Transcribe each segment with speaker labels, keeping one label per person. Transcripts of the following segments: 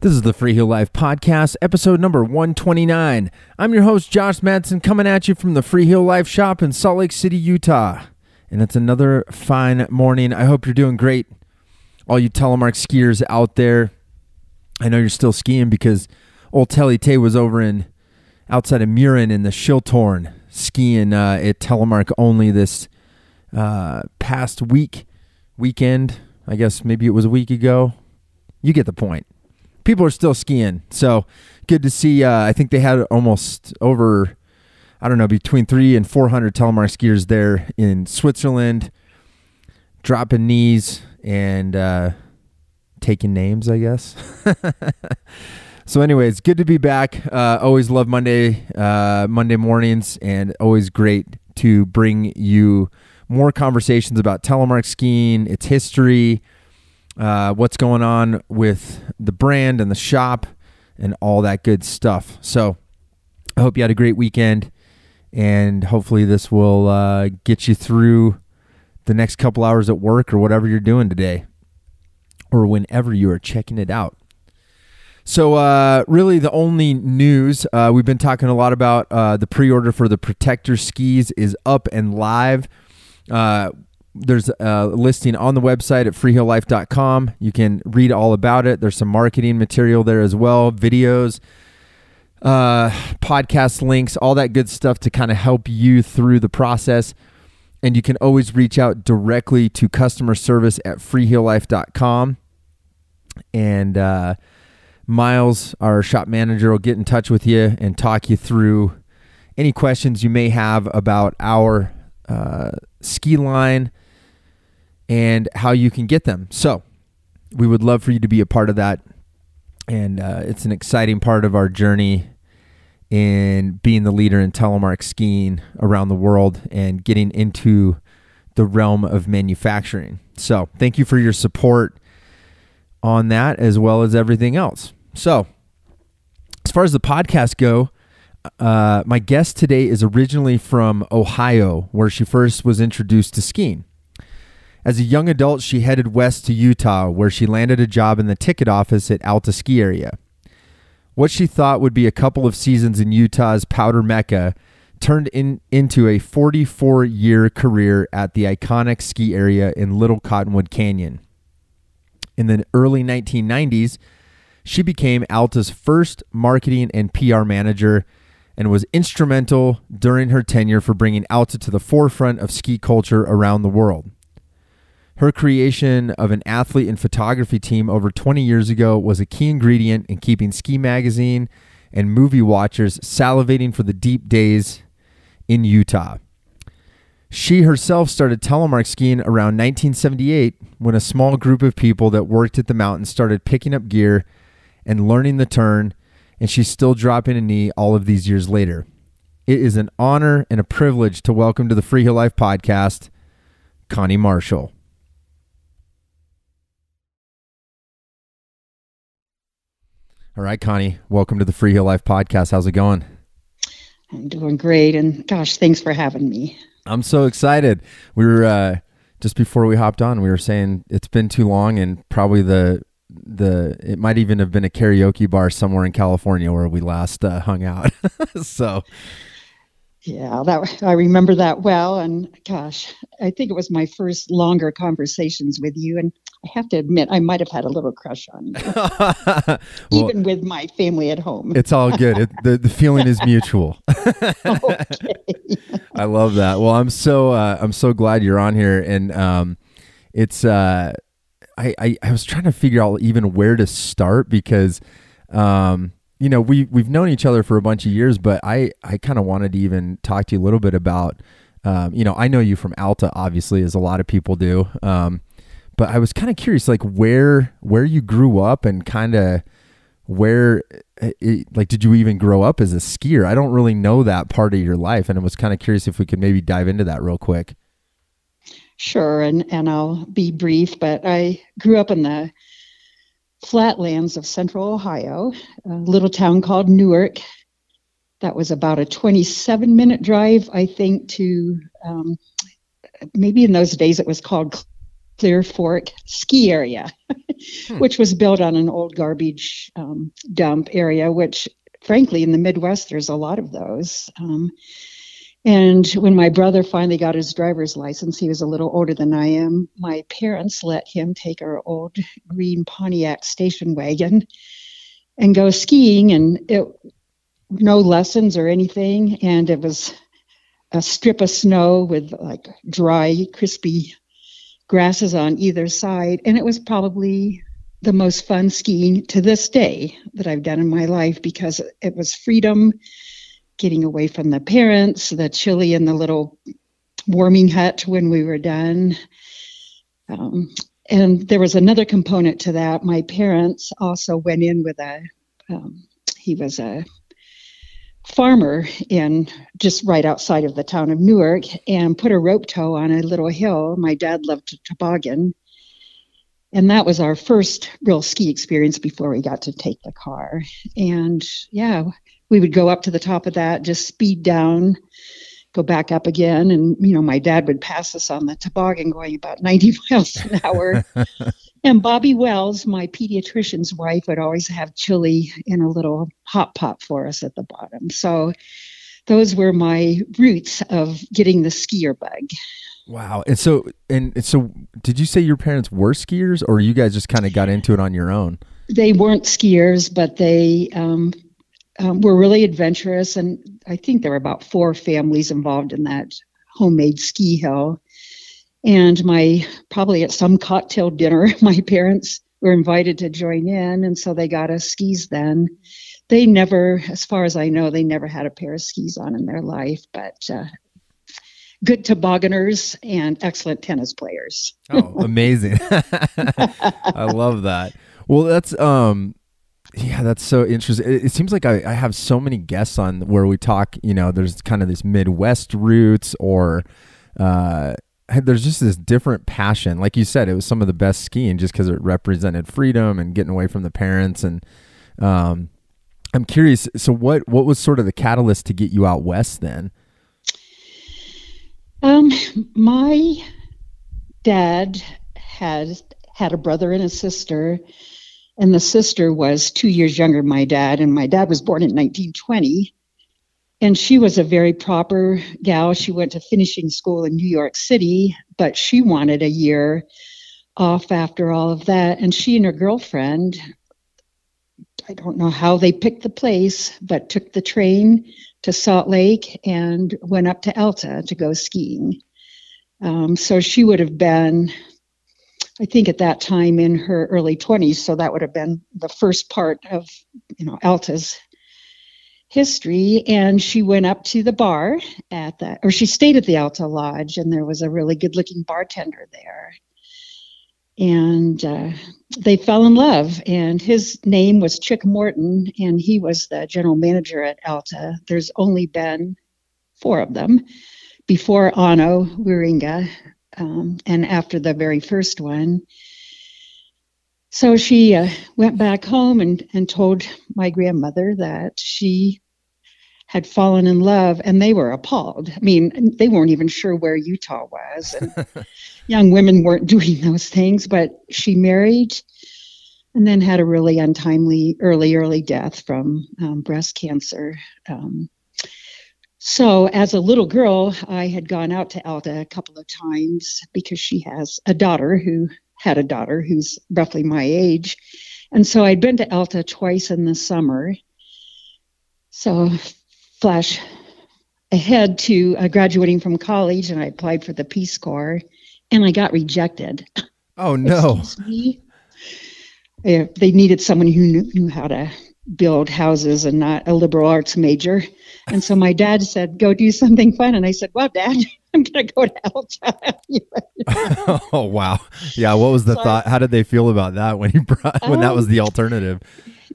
Speaker 1: This is the Free Heel Life Podcast, episode number 129. I'm your host, Josh Madsen, coming at you from the Free Heel Life shop in Salt Lake City, Utah. And it's another fine morning. I hope you're doing great. All you Telemark skiers out there, I know you're still skiing because old Telly Tay was over outside of Murin in the Shiltorn skiing at Telemark only this past weekend. I guess maybe it was a week ago. You get the point. People are still skiing, so good to see. I think they had almost over, between 300 and 400 Telemark skiers there in Switzerland, dropping knees and taking names, I guess. So anyways, good to be back. Always love Monday mornings, and always great to bring you more conversations about Telemark skiing, its history, what's going on with the brand and the shop and all that good stuff. So I hope you had a great weekend, and hopefully this will get you through the next couple hours at work or whatever you're doing today or whenever you are checking it out. So really the only news, we've been talking a lot about the pre-order for the Protector skis is up and live. There's a listing on the website at freehilllife.com. You can read all about it. There's some marketing material there as well, videos, podcast links, all that good stuff to kind of help you through the process. And you can always reach out directly to customer service at freehilllife.com. And Miles, our shop manager, will get in touch with you and talk you through any questions you may have about our ski line and how you can get them. So we would love for you to be a part of that. And it's an exciting part of our journey in being the leader in telemark skiing around the world and getting into the realm of manufacturing. So thank you for your support on that as well as everything else. So as far as the podcast go, my guest today is originally from Ohio, where she first was introduced to skiing. As a young adult, she headed west to Utah, where she landed a job in the ticket office at Alta Ski Area. What she thought would be a couple of seasons in Utah's powder Mecca turned into a 44-year career at the iconic ski area in Little Cottonwood Canyon. In the early 1990s, she became Alta's first marketing and PR manager and was instrumental during her tenure for bringing Alta to the forefront of ski culture around the world. Her creation of an athlete and photography team over 20 years ago was a key ingredient in keeping ski magazine and movie watchers salivating for the deep days in Utah. She herself started telemark skiing around 1978 when a small group of people that worked at the mountain started picking up gear and learning the turn, and she's still dropping a knee all of these years later. It is an honor and a privilege to welcome to the Free Heel Life Podcast, Connie Marshall. All right, Connie, welcome to the Free Heel Life Podcast. How's it going?
Speaker 2: I'm doing great, and gosh, thanks for having me.
Speaker 1: I'm so excited. We were, just before we hopped on, we were saying it's been too long, and probably it might even have been a karaoke bar somewhere in California where we last hung out. So
Speaker 2: yeah, I remember that well, and gosh, I think it was my first longer conversations with you, and I have to admit I might have had a little crush on you. Well, even with my family at home.
Speaker 1: It's all good. The feeling is mutual.
Speaker 2: Okay.
Speaker 1: I love that. Well, I'm so glad you're on here, and it's I was trying to figure out even where to start because we've known each other for a bunch of years, but I kind of wanted to even talk to you a little bit about I know you from Alta, obviously, as a lot of people do, but I was kind of curious, like where you grew up and kind of did you even grow up as a skier? I don't really know that part of your life, and I was kind of curious if we could maybe dive into that real quick.
Speaker 2: Sure, and I'll be brief, but I grew up in the flatlands of central Ohio, a little town called Newark. That was about a 27-minute drive, I think, to maybe in those days it was called Clear Fork Ski Area. which was built on an old garbage dump area, which frankly, in the Midwest, there's a lot of those. And when my brother finally got his driver's license, he was a little older than I am. My parents let him take our old green Pontiac station wagon and go skiing, and no lessons or anything. And it was a strip of snow with like dry, crispy grasses on either side. And it was probably the most fun skiing to this day that I've done in my life, because it was freedom, getting away from the parents, the chili in the little warming hut when we were done. And there was another component to that. My parents also went in with he was a farmer in just right outside of the town of Newark, and put a rope tow on a little hill. My dad loved to toboggan. And that was our first real ski experience before we got to take the car. And yeah, we would go up to the top of that, just speed down, go back up again. And, my dad would pass us on the toboggan going about 90 miles an hour. And Bobby Wells, my pediatrician's wife, would always have chili in a little hot pot for us at the bottom. So those were my roots of getting the skier bug.
Speaker 1: Wow. And so did you say your parents were skiers, or you guys just kind of got into it on your own?
Speaker 2: They weren't skiers, but they were really adventurous. And I think there were about 4 families involved in that homemade ski hill. And probably at some cocktail dinner, my parents were invited to join in. And so they got us skis then. They never, as far as I know, they never had a pair of skis on in their life, but good tobogganers and excellent tennis players.
Speaker 1: Oh, amazing. I love that. Well, that's so interesting. It seems like I have so many guests on where we talk, there's kind of this Midwest roots, or there's just this different passion. Like you said, it was some of the best skiing just because it represented freedom and getting away from the parents. And I'm curious, so what was sort of the catalyst to get you out west then?
Speaker 2: My dad had a brother and a sister, and the sister was 2 years younger than my dad, and my dad was born in 1920. And she was a very proper gal. She went to finishing school in New York City, but she wanted a year off after all of that. And she and her girlfriend, I don't know how they picked the place, but took the train to Salt Lake and went up to Alta to go skiing. So she would have been, I think at that time, in her early 20s. So that would have been the first part of, Alta's history. And she went up to the bar she stayed at the Alta Lodge, and there was a really good looking bartender there. And they fell in love, and his name was Chick Morton, and he was the general manager at Alta. There's only been 4 of them, before Ano Wieringa, and after the very first one. So she went back home and told my grandmother that she had fallen in love, and they were appalled. I mean, they weren't even sure where Utah was, and young women weren't doing those things, but she married and then had a really untimely early death from breast cancer. So as a little girl, I had gone out to Alta a couple of times because she has a daughter who's roughly my age. And so I'd been to Alta twice in the summer. So flash ahead to graduating from college, and I applied for the Peace Corps, and I got rejected.
Speaker 1: Oh, no.
Speaker 2: Excuse me. They needed someone who knew how to build houses and not a liberal arts major. And so my dad said, go do something fun. And I said, well, Dad, I'm going to go to Alta.
Speaker 1: Oh, wow. Yeah. What was the thought? How did they feel about that when that was the alternative?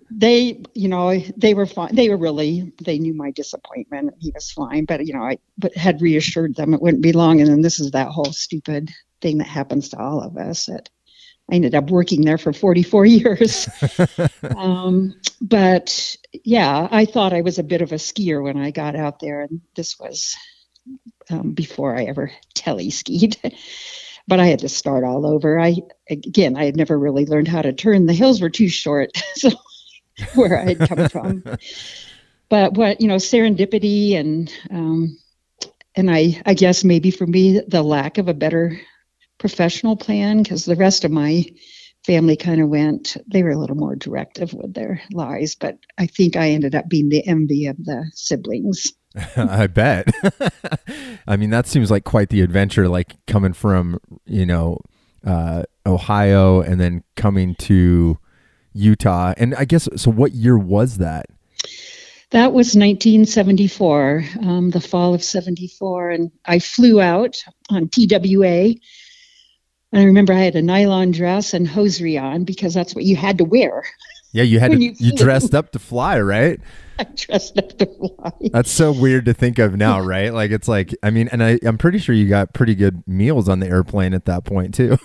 Speaker 2: They were fine. They knew my disappointment. He was fine. But, I had reassured them it wouldn't be long. And then this is that whole stupid thing that happens to all of us. I ended up working there for 44 years. But yeah, I thought I was a bit of a skier when I got out there. And this was before I ever tele-skied. but I had to start all over. I had never really learned how to turn. The hills were too short, so where I had come from. But serendipity and I guess maybe for me, the lack of a better professional plan, because the rest of my family they were a little more directive with their lives, but I think I ended up being the envy of the siblings.
Speaker 1: I bet. I mean, that seems like quite the adventure, like coming from, Ohio and then coming to Utah. And I guess, so what year was that?
Speaker 2: That was 1974, the fall of 74. And I flew out on TWA. And I remember I had a nylon dress and hosiery on because that's what you had to wear.
Speaker 1: Yeah, you dressed up to fly, right?
Speaker 2: I dressed up to fly.
Speaker 1: That's so weird to think of now, right? Like, it's like, I mean, and I'm pretty sure you got pretty good meals on the airplane at that point too.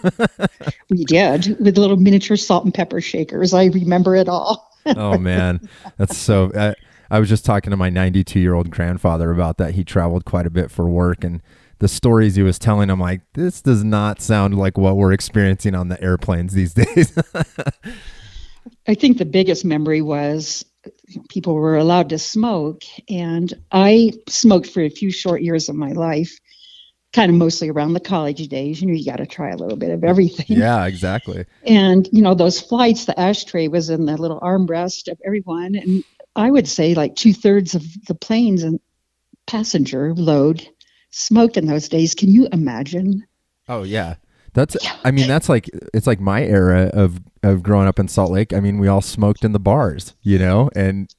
Speaker 2: We did, with little miniature salt and pepper shakers. I remember it all.
Speaker 1: Oh man, that's so, I was just talking to my 92-year-old grandfather about that. He traveled quite a bit for work, and the stories he was telling, I'm like, this does not sound like what we're experiencing on the airplanes these days.
Speaker 2: I think the biggest memory was people were allowed to smoke, and I smoked for a few short years of my life, kind of mostly around the college days. You got to try a little bit of everything.
Speaker 1: Yeah, exactly.
Speaker 2: And, those flights, the ashtray was in the little armrest of everyone. And I would say like 2/3 of the planes and passenger load smoked in those days. Can you imagine?
Speaker 1: Oh yeah. I mean, that's like, it's like my era of growing up in Salt Lake. I mean, we all smoked in the bars, and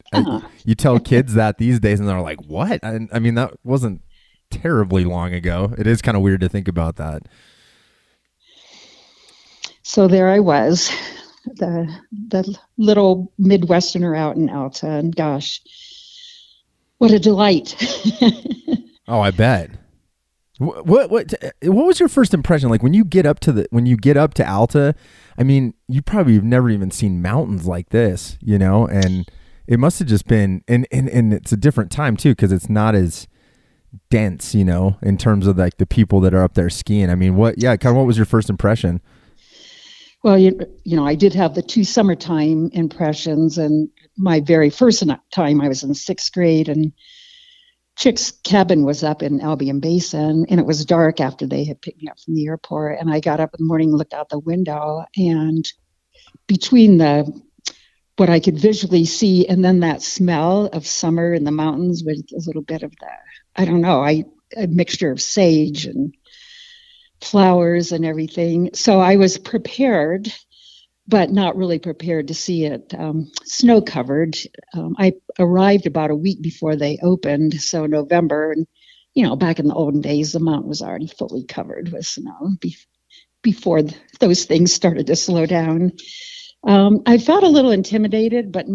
Speaker 1: you tell kids that these days and they're like, what? I mean, that wasn't terribly long ago. It is kind of weird to think about that.
Speaker 2: So there I was, the little Midwesterner out in Alta, and gosh, what a delight.
Speaker 1: Oh, I bet. What was your first impression like when you get up to Alta? I mean, you probably have never even seen mountains like this, and it must have just been, and it's a different time too, because it's not as dense, in terms of like the people that are up there skiing. I mean, what was your first impression?
Speaker 2: Well, I did have the 2 summertime impressions, and my very first time I was in 6th grade, and Chick's cabin was up in Albion Basin, and it was dark after they had picked me up from the airport. And I got up in the morning and looked out the window, and between what I could visually see and then that smell of summer in the mountains with a little bit of a mixture of sage and flowers and everything. So I was prepared, but not really prepared to see it snow covered. I arrived about a week before they opened, so November, and back in the olden days, the mountain was already fully covered with snow before those things started to slow down. I felt a little intimidated, but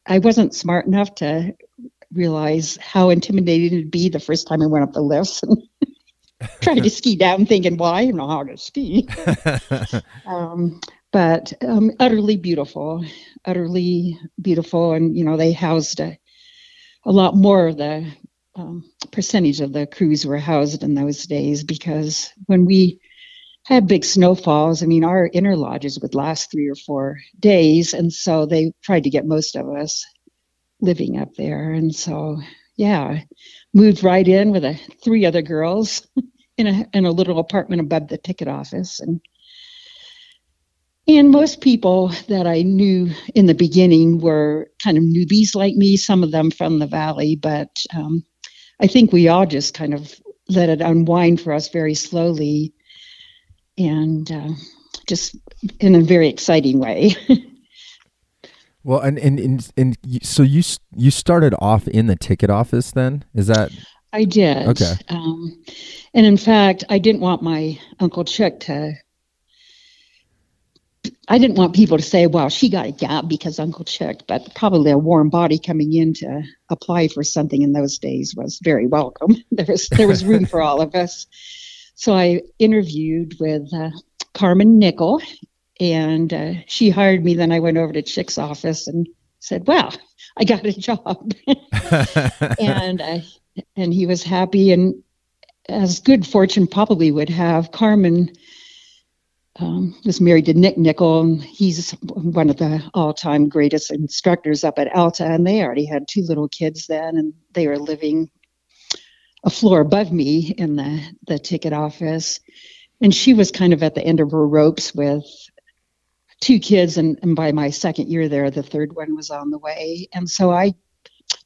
Speaker 2: I wasn't smart enough to realize how intimidating it'd be the first time I went up the lifts and tried to ski down, thinking, well, I don't know how to ski. But utterly beautiful. And, they housed a lot more of the percentage of the crews were housed in those days, because when we had big snowfalls, I mean, our inner lodges would last 3 or 4 days. And so they tried to get most of us living up there. And so, yeah, moved right in with 3 other girls in a little apartment above the ticket office. And most people that I knew in the beginning were kind of newbies like me, some of them from the valley, but I think we all just kind of let it unwind for us very slowly, and just in a very exciting way.
Speaker 1: Well, and so you started off in the ticket office then? Is that?
Speaker 2: I did.
Speaker 1: Okay.
Speaker 2: And in fact, I didn't want my Uncle Chuck I didn't want people to say, well, she got a job because Uncle Chuck, but probably a warm body coming in to apply for something in those days was very welcome. There was room for all of us. So I interviewed with Carmen Nickel, and she hired me. Then I went over to Chick's office and said, well, I got a job. And he was happy. And as good fortune probably would have, Carmen was married to Nick Nickel, and he's one of the all-time greatest instructors up at Alta, and they already had 2 little kids then, and they were living a floor above me in the ticket office. And she was kind of at the end of her ropes with 2 kids, and by my second year there, the 3rd one was on the way. And so I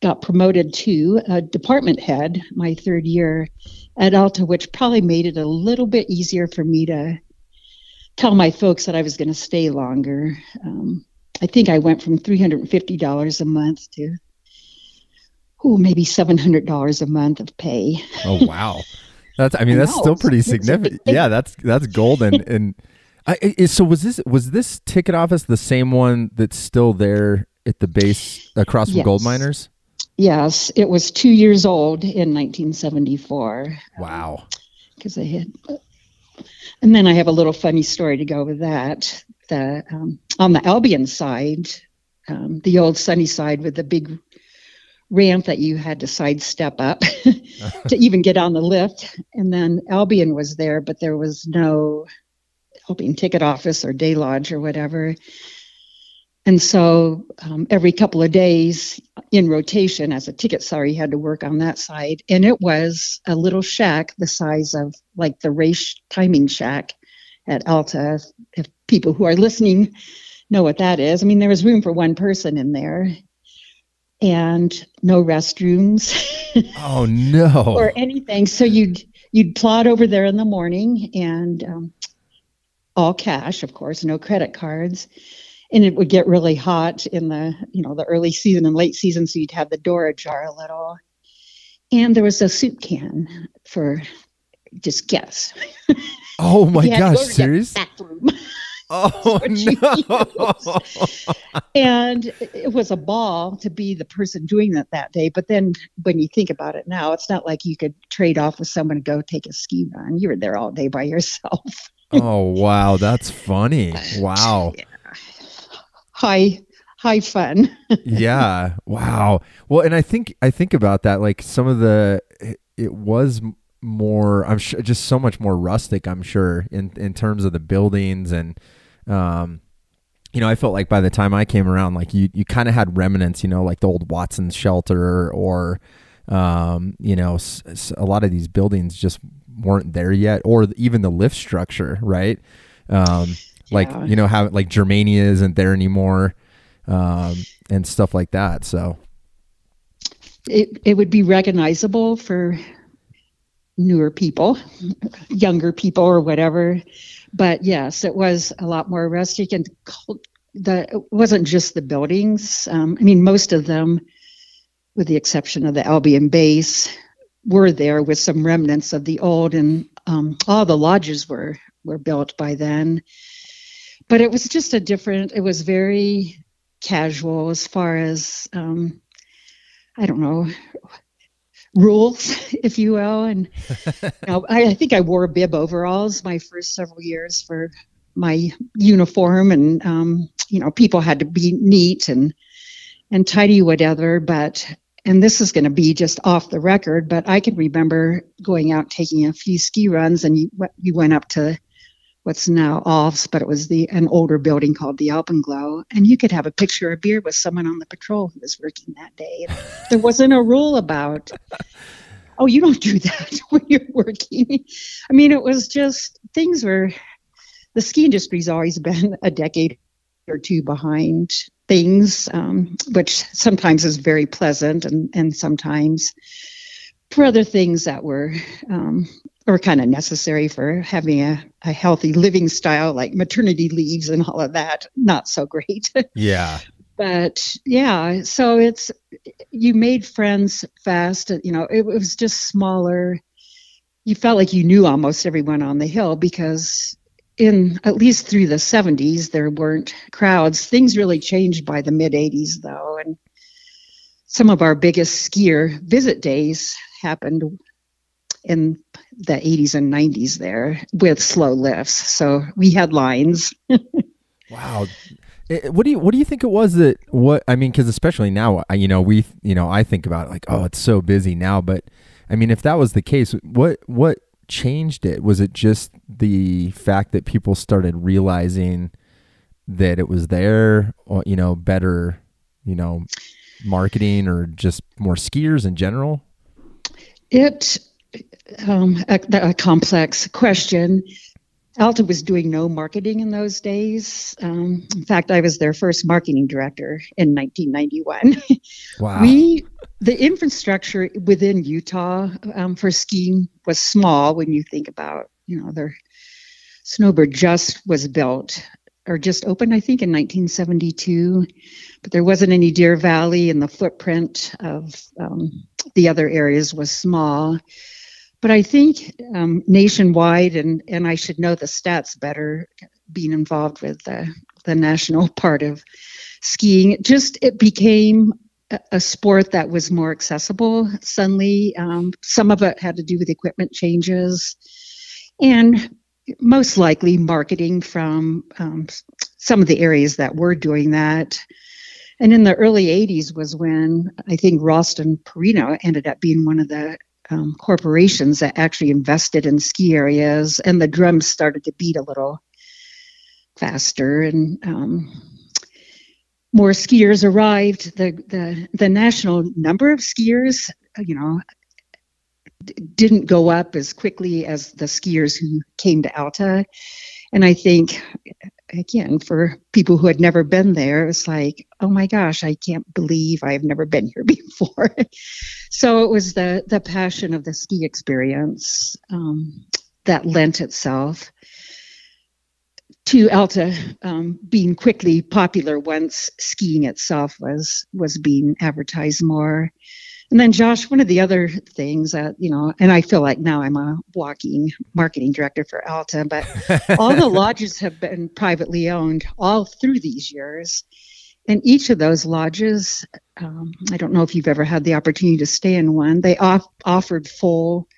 Speaker 2: got promoted to a department head my 3rd year at Alta, which probably made it a little bit easier for me to tell my folks that I was going to stay longer. I think I went from $350 a month to maybe $700 a month of pay.
Speaker 1: Oh, wow. That's still pretty significant. Yeah, that's golden. And so was this ticket office the same one that's still there at the base across from
Speaker 2: Yes.
Speaker 1: Gold Miners?
Speaker 2: Yes, it was 2 years old in 1974.
Speaker 1: Wow.
Speaker 2: Because I had, and then I have a little funny story to go with that. On the Albion side, the old sunny side with the big ramp that you had to sidestep up to even get on the lift. And then Albion was there, but there was no Albion ticket office or day lodge or whatever. And so every couple of days in rotation as a ticket seller, you had to work on that side. And it was a little shack the size of like the race timing shack at Alta. If people who are listening know what that is. I mean, there was room for 1 person in there and no restrooms.
Speaker 1: Oh, no.
Speaker 2: Or anything. So you'd plod over there in the morning and all cash, of course, no credit cards. And it would get really hot in the early season and late season, so you'd have the door ajar a little. And there was a soup can for just guess.
Speaker 1: Oh my gosh, serious? Oh no.
Speaker 2: And it was a ball to be the person doing that day. But then when you think about it now, it's not like you could trade off with someone to go take a ski run. You were there all day by yourself.
Speaker 1: Oh wow, that's funny. Wow.
Speaker 2: Yeah. High fun.
Speaker 1: Yeah. Wow. Well, and I think about that, like some of it was more, I'm sure, just so much more rustic, I'm sure, in terms of the buildings. And I felt like by the time I came around, like you kind of had remnants, like the old Watson's shelter or a lot of these buildings just weren't there yet, or even the lift structure, right? How like Germania isn't there anymore, and stuff like that. So
Speaker 2: it would be recognizable for newer people, younger people, or whatever. But yes, it was a lot more rustic, and it wasn't just the buildings. Most of them, with the exception of the Albion base, were there with some remnants of the old, and all the lodges were built by then. But it was just it was very casual as far as, rules, if you will. And I think I wore bib overalls my first several years for my uniform. And, people had to be neat and tidy, whatever. And this is going to be just off the record, but I can remember going out, taking a few ski runs, and you went up to what's now Alf's, but it was an older building called the Alpenglow, and you could have a picture of beer with someone on the patrol who was working that day. There wasn't a rule about, oh, you don't do that when you're working. It was just, the ski industry's always been a decade or two behind things, which sometimes is very pleasant, and sometimes for other things that were kind of necessary for having a healthy living style, like maternity leaves and all of that, not so great.
Speaker 1: Yeah.
Speaker 2: But yeah, so you made friends fast. It was just smaller. You felt like you knew almost everyone on the hill, because at least through the 70s, there weren't crowds. Things really changed by the mid 80s though. And some of our biggest skier visit days happened in the 80s and 90s there with slow lifts. So we had lines.
Speaker 1: Wow. What do you think it was because especially now, I think about it like, oh, it's so busy now, but I mean, if that was the case, what changed it? Was it just the fact that people started realizing that it was there, or, better, marketing, or just more skiers in general?
Speaker 2: It a complex question. Alta was doing no marketing in those days. In fact, I was their first marketing director in 1991.
Speaker 1: Wow.
Speaker 2: The infrastructure within Utah for skiing was small when you think about, their snowbird just was built or just opened, I think, in 1972. But there wasn't any Deer Valley, and the footprint of the other areas was small. But I think nationwide, and I should know the stats better, being involved with the national part of skiing, it became a sport that was more accessible suddenly. Some of it had to do with equipment changes and most likely marketing from some of the areas that were doing that. And in the early 80s was when I think Ralston Perino ended up being one of the corporations that actually invested in ski areas, and the drums started to beat a little faster, and more skiers arrived. The national number of skiers, didn't go up as quickly as the skiers who came to Alta. And I think, again, for people who had never been there, it's like, oh my gosh, I can't believe I've never been here before. So it was the passion of the ski experience that lent itself to Alta being quickly popular once skiing itself was being advertised more. And then, Josh, one of the other things that, and I feel like now I'm a walking marketing director for Alta, but all the lodges have been privately owned all through these years. And each of those lodges, I don't know if you've ever had the opportunity to stay in one, they offered full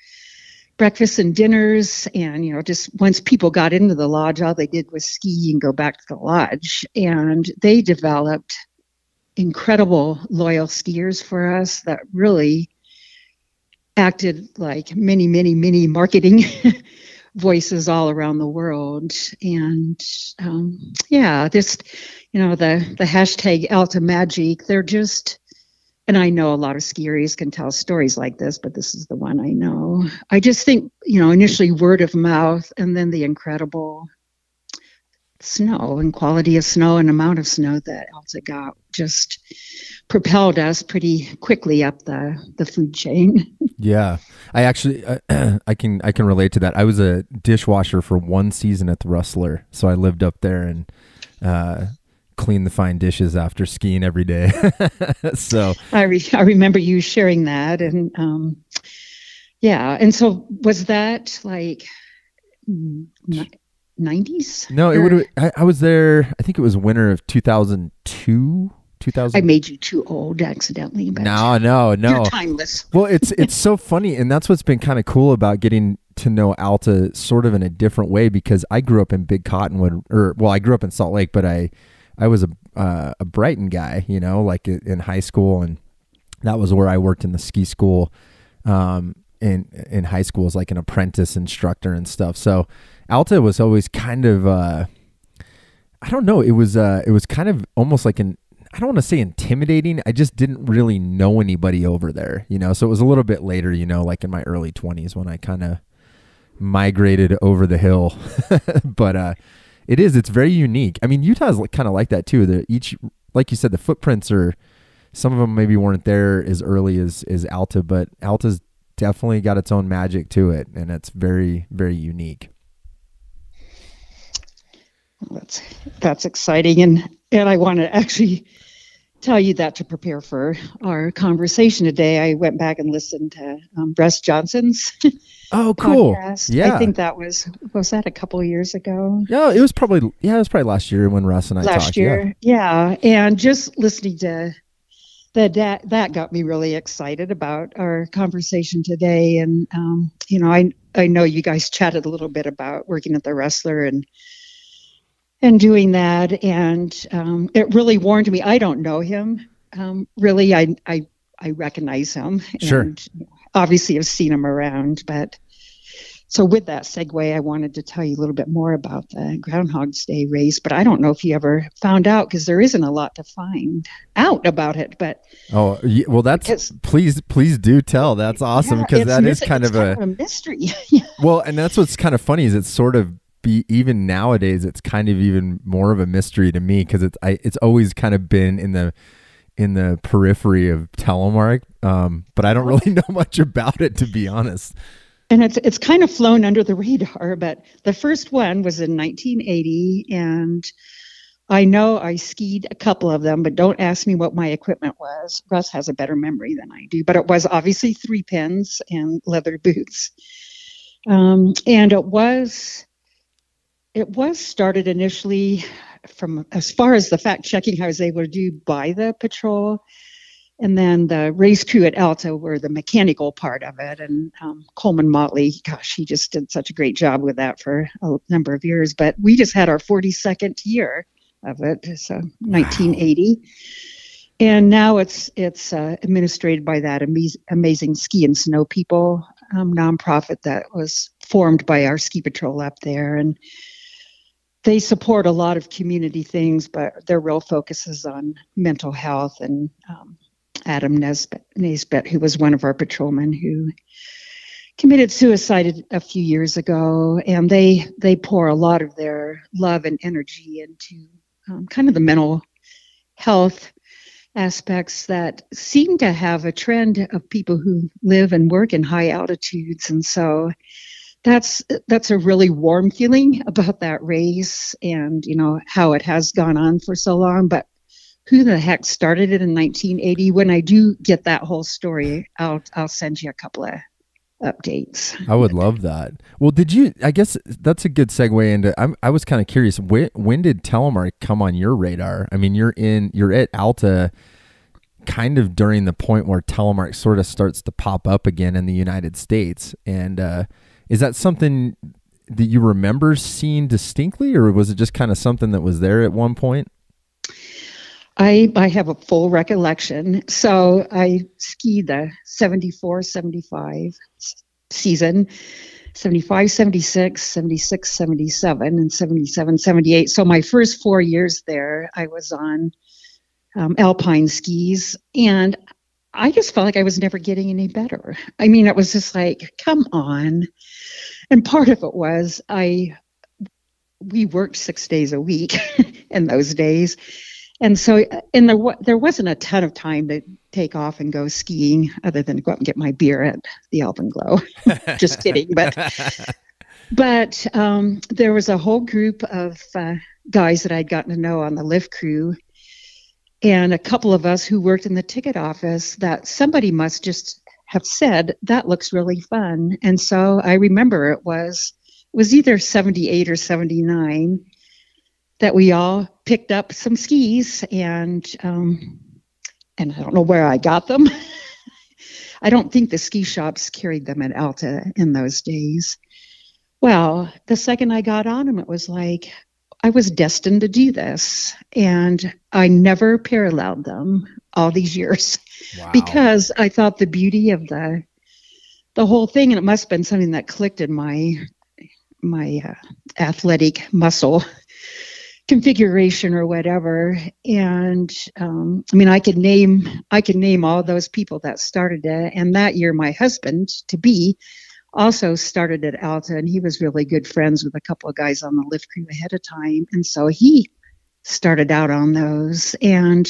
Speaker 2: breakfasts and dinners. And, just once people got into the lodge, all they did was ski and go back to the lodge. And they developed incredible loyal skiers for us that really acted like many, many, many marketing voices all around the world. And the hashtag Alta Magic, they're just, and I know a lot of skiers can tell stories like this, but this is the one I know. I just think, initially word of mouth, and then the incredible snow and quality of snow and amount of snow that Alta got just propelled us pretty quickly up the food chain.
Speaker 1: Yeah, I actually I can relate to that. I was a dishwasher for one season at the Rustler, so I lived up there and cleaned the fine dishes after skiing every day. So
Speaker 2: I remember you sharing that, and and so was that like 90s?
Speaker 1: No, it would. I was there. I think it was winter of 2002.
Speaker 2: I made you too old accidentally. But
Speaker 1: no.
Speaker 2: You're timeless.
Speaker 1: Well, it's so funny, and that's what's been kind of cool about getting to know Alta sort of in a different way, because I grew up in Big Cottonwood, I grew up in Salt Lake, but I was a Brighton guy, like in high school, and that was where I worked in the ski school. In high school as like an apprentice instructor and stuff. So Alta was always kind of, I don't know. It was kind of almost like I don't want to say intimidating. I just didn't really know anybody over there, so it was a little bit later, like in my early 20s when I kind of migrated over the hill. But, it's very unique. I mean, Utah's kind of like that too. Like you said, the footprints some of them maybe weren't there as early as Alta, but Alta's definitely got its own magic to it, and it's very, very unique.
Speaker 2: That's exciting, and I want to actually tell you that to prepare for our conversation today, I went back and listened to Russ Johnson's
Speaker 1: oh, cool.
Speaker 2: podcast.
Speaker 1: Yeah,
Speaker 2: I think that was that a couple of years ago?
Speaker 1: No, it was probably last year when Russ and I talked.
Speaker 2: Last year, yeah, and just listening to that got me really excited about our conversation today. And I know you guys chatted a little bit about working at the Wrestler and doing that, and it really warmed me. I don't know him really. I recognize him.
Speaker 1: Sure.
Speaker 2: And obviously have seen them around. But so with that segue, I wanted to tell you a little bit more about the Groundhog's Day race, but I don't know if you ever found out, because there isn't a lot to find out about it. But
Speaker 1: well, please do tell. That's awesome, because that is kind of a
Speaker 2: mystery.
Speaker 1: Well, and that's what's kind of funny is it's sort of even nowadays it's kind of even more of a mystery to me, because it's always kind of been in the periphery of Telemark, but I don't really know much about it, to be honest.
Speaker 2: And it's kind of flown under the radar, but the first one was in 1980, and I know I skied a couple of them, but don't ask me what my equipment was. Russ has a better memory than I do, but it was obviously 3 pins and leather boots. And it was started initially from, as far as the fact checking I was able to do, by the patrol. And then the race crew at Alta were the mechanical part of it. And Coleman Motley, gosh, he just did such a great job with that for a number of years. But we just had our 42nd year of it, so 1980. And now it's administrated by that amazing Ski and Snow People nonprofit that was formed by our ski patrol up there. And they support a lot of community things, but their real focus is on mental health. And Adam Nesbitt, who was one of our patrolmen who committed suicide a few years ago, and they pour a lot of their love and energy into kind of the mental health aspects that seem to have a trend of people who live and work in high altitudes. And so that's a really warm feeling about that race, and how it has gone on for so long. But who the heck started it in 1980? When I do get that whole story, I'll send you a couple of updates.
Speaker 1: I would love that. Well, I guess that's a good segue into, I was kind of curious, when did Telemark come on your radar? I mean, you're at Alta kind of during the point where Telemark sort of starts to pop up again in the United States. And is that something that you remember seeing distinctly, or was it just kind of something that was there at one point?
Speaker 2: I have a full recollection. So I skied the 74, 75 season, 75, 76, 76, 77, and 77, 78. So my first 4 years there, I was on alpine skis, and I just felt like I was never getting any better. I mean, it was just like, come on. And part of it was we worked 6 days a week in those days. And so, there wasn't a ton of time to take off and go skiing, other than to go up and get my beer at the Alpenglow. Just kidding. But there was a whole group of guys that I'd gotten to know on the lift crew, and a couple of us who worked in the ticket office, that somebody must just have said, that looks really fun. And so I remember it was either 78 or 79 that we all picked up some skis, and I don't know where I got them. I don't think the ski shops carried them at Alta in those days. Well, the second I got on them, it was like I was destined to do this, and I never paralleled them all these years. Wow. Because I thought the beauty of the whole thing, and it must have been something that clicked in my athletic muscle configuration or whatever. And I mean, I could name all those people that started it. And that year, my husband to be also started at Alta, and he was really good friends with a couple of guys on the lift crew ahead of time. And so he started out on those, and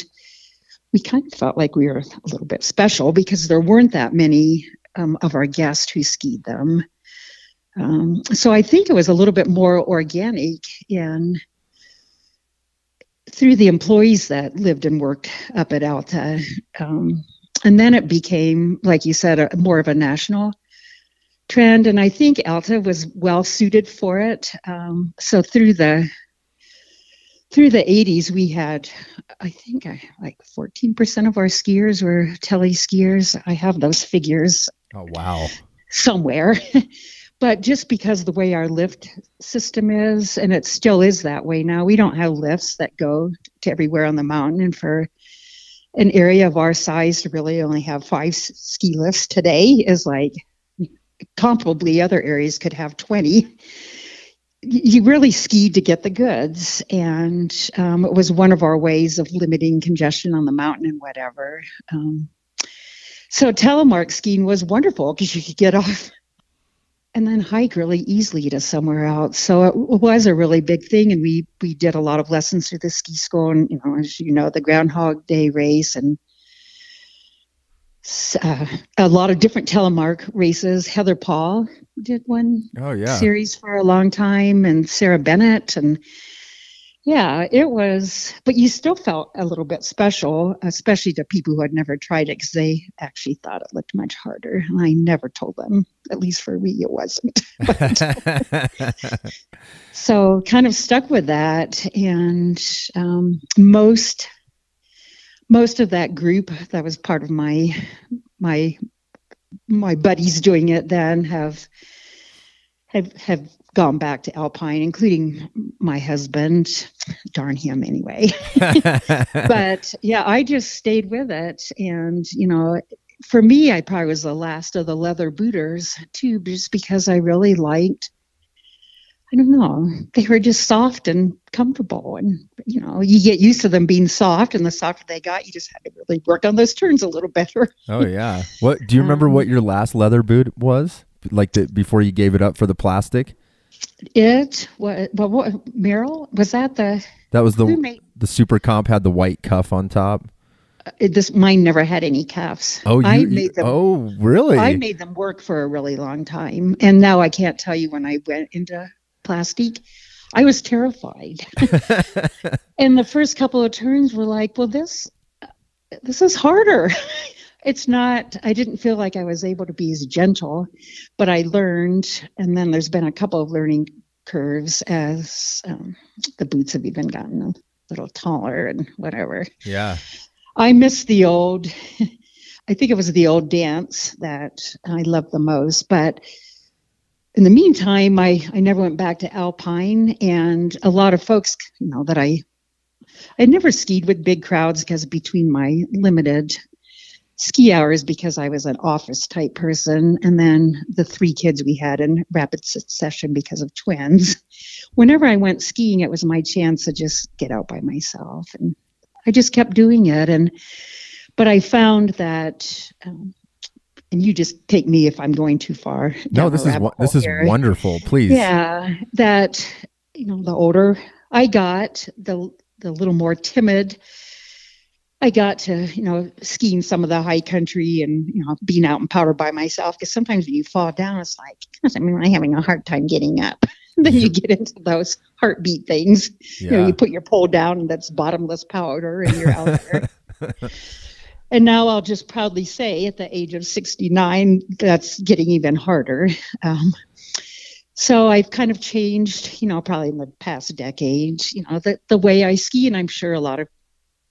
Speaker 2: we kind of felt like we were a little bit special because there weren't that many of our guests who skied them. So I think it was a little bit more organic through the employees that lived and worked up at Alta. And then it became, like you said, more of a national trend. And I think Alta was well suited for it. So through the 80s, we had, I think, like 14% of our skiers were tele skiers. I have those figures.
Speaker 1: Oh, wow.
Speaker 2: Somewhere. But just because the way our lift system is, and it still is that way now, we don't have lifts that go to everywhere on the mountain. And for an area of our size to really only have 5 ski lifts today is like comparably other areas could have 20. You really skied to get the goods, and it was one of our ways of limiting congestion on the mountain and whatever. So telemark skiing was wonderful because you could get off and then hike really easily to somewhere else. So it was a really big thing, and we did a lot of lessons through the ski school, and as you know, the Groundhog Day race, and a lot of different telemark races. Heather Paul did one series for a long time, and Sarah Bennett, and yeah, it was, but you still felt a little bit special, especially to people who had never tried it, because they actually thought it looked much harder. And I never told them, at least for me, it wasn't. So kind of stuck with that. And most of that group that was part of my buddies doing it then have gone back to Alpine, including my husband. Darn him anyway. But yeah, I just stayed with it. And, for me, I probably was the last of the leather booters too, just because I really liked, I don't know, they were just soft and comfortable. And, you get used to them being soft, and the softer they got, you just had to really work on those turns a little better.
Speaker 1: Oh yeah. What, do you remember what your last leather boot was? Like before you gave it up for the plastic?
Speaker 2: What Merrill? Was that the...
Speaker 1: That was the Super Comp had the white cuff on top?
Speaker 2: Mine never had any cuffs.
Speaker 1: Oh, oh, really?
Speaker 2: I made them work for a really long time. And now I can't tell you when I went into plastic, I was terrified. And the first couple of turns were like, well, this is harder. It's not, I didn't feel like I was able to be as gentle, but I learned, and then there's been a couple of learning curves as the boots have even gotten a little taller and whatever.
Speaker 1: Yeah.
Speaker 2: I miss the old, I think it was the old dance that I loved the most, but in the meantime, I never went back to Alpine, and a lot of folks, that I never skied with big crowds because between my limited ski hours, because I was an office type person, and then the 3 kids we had in rapid succession because of twins. Whenever I went skiing, it was my chance to just get out by myself, and I just kept doing it. But I found that, and you just take me if I'm going too far.
Speaker 1: No, this is wonderful. Please.
Speaker 2: Yeah, that the older I got, the little more timid I got to, skiing some of the high country and, being out in powder by myself. Because sometimes when you fall down, it's like, I'm having a hard time getting up. Then you get into those heartbeat things.
Speaker 1: Yeah.
Speaker 2: You put your pole down and that's bottomless powder and you're out there. And now I'll just proudly say at the age of 69, that's getting even harder. So I've kind of changed, probably in the past decade, the way I ski. And I'm sure a lot of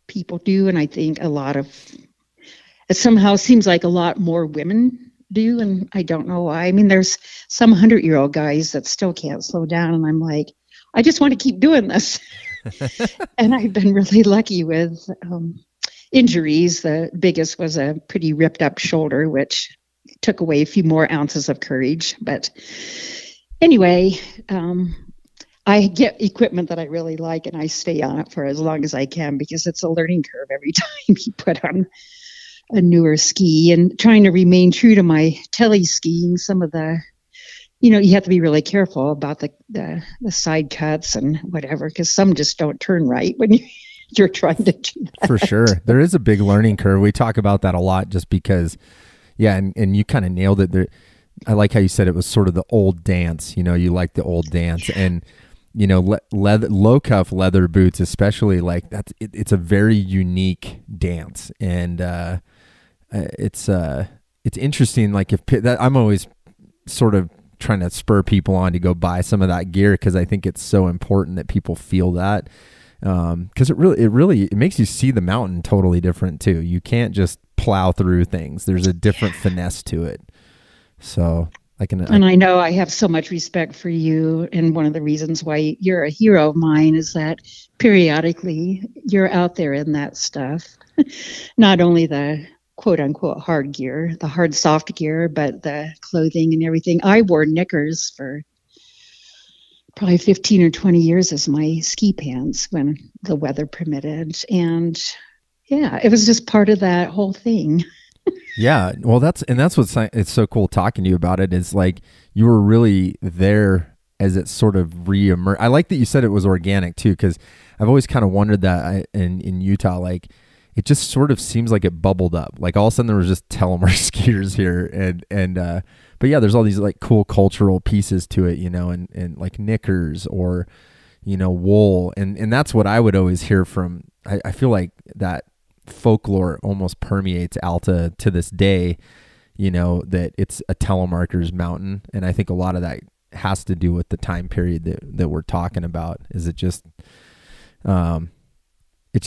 Speaker 2: people do, and I think it somehow seems like a lot more women do, and I don't know why. I mean, there's some 100-year-old guys that still can't slow down, and I'm like, I just want to keep doing this. And I've been really lucky with injuries. The biggest was a pretty ripped up shoulder, which took away a few more ounces of courage. But anyway, I get equipment that I really like, and I stay on it for as long as I can because it's a learning curve every time you put on a newer ski. And trying to remain true to my tele skiing, some of the, you have to be really careful about the side cuts and whatever, because some just don't turn right when you're trying to do that.
Speaker 1: For sure. There is a big learning curve. We talk about that a lot just because, yeah, and you kind of nailed it there. I like how you said it was sort of the old dance, you like the old dance. And low cuff leather boots, especially, like it's a very unique dance, and it's interesting. Like I'm always sort of trying to spur people on to go buy some of that gear because I think it's so important that people feel that, because it really makes you see the mountain totally different too. You can't just plow through things. There's a different finesse to it. So
Speaker 2: And I know I have so much respect for you. And one of the reasons why you're a hero of mine is that periodically you're out there in that stuff. Not only the quote unquote hard gear, the hard soft gear, but the clothing and everything. I wore knickers for probably 15 or 20 years as my ski pants when the weather permitted. And yeah, it was just part of that whole thing.
Speaker 1: Yeah, well, that's what's it's so cool talking to you about it. Is like you were really there as it sort of re-emerged. I like that you said it was organic too, because I've always kind of wondered that in Utah, like it just sort of seems like it bubbled up. Like all of a sudden there was just Telemark skiers here, and but yeah, there's all these like cool cultural pieces to it, and like knickers or wool, and that's what I would always hear from. I feel like that folklore almost permeates Alta to this day, that it's a telemarketer's mountain. And I think a lot of that has to do with the time period that we're talking about. Is it just, it's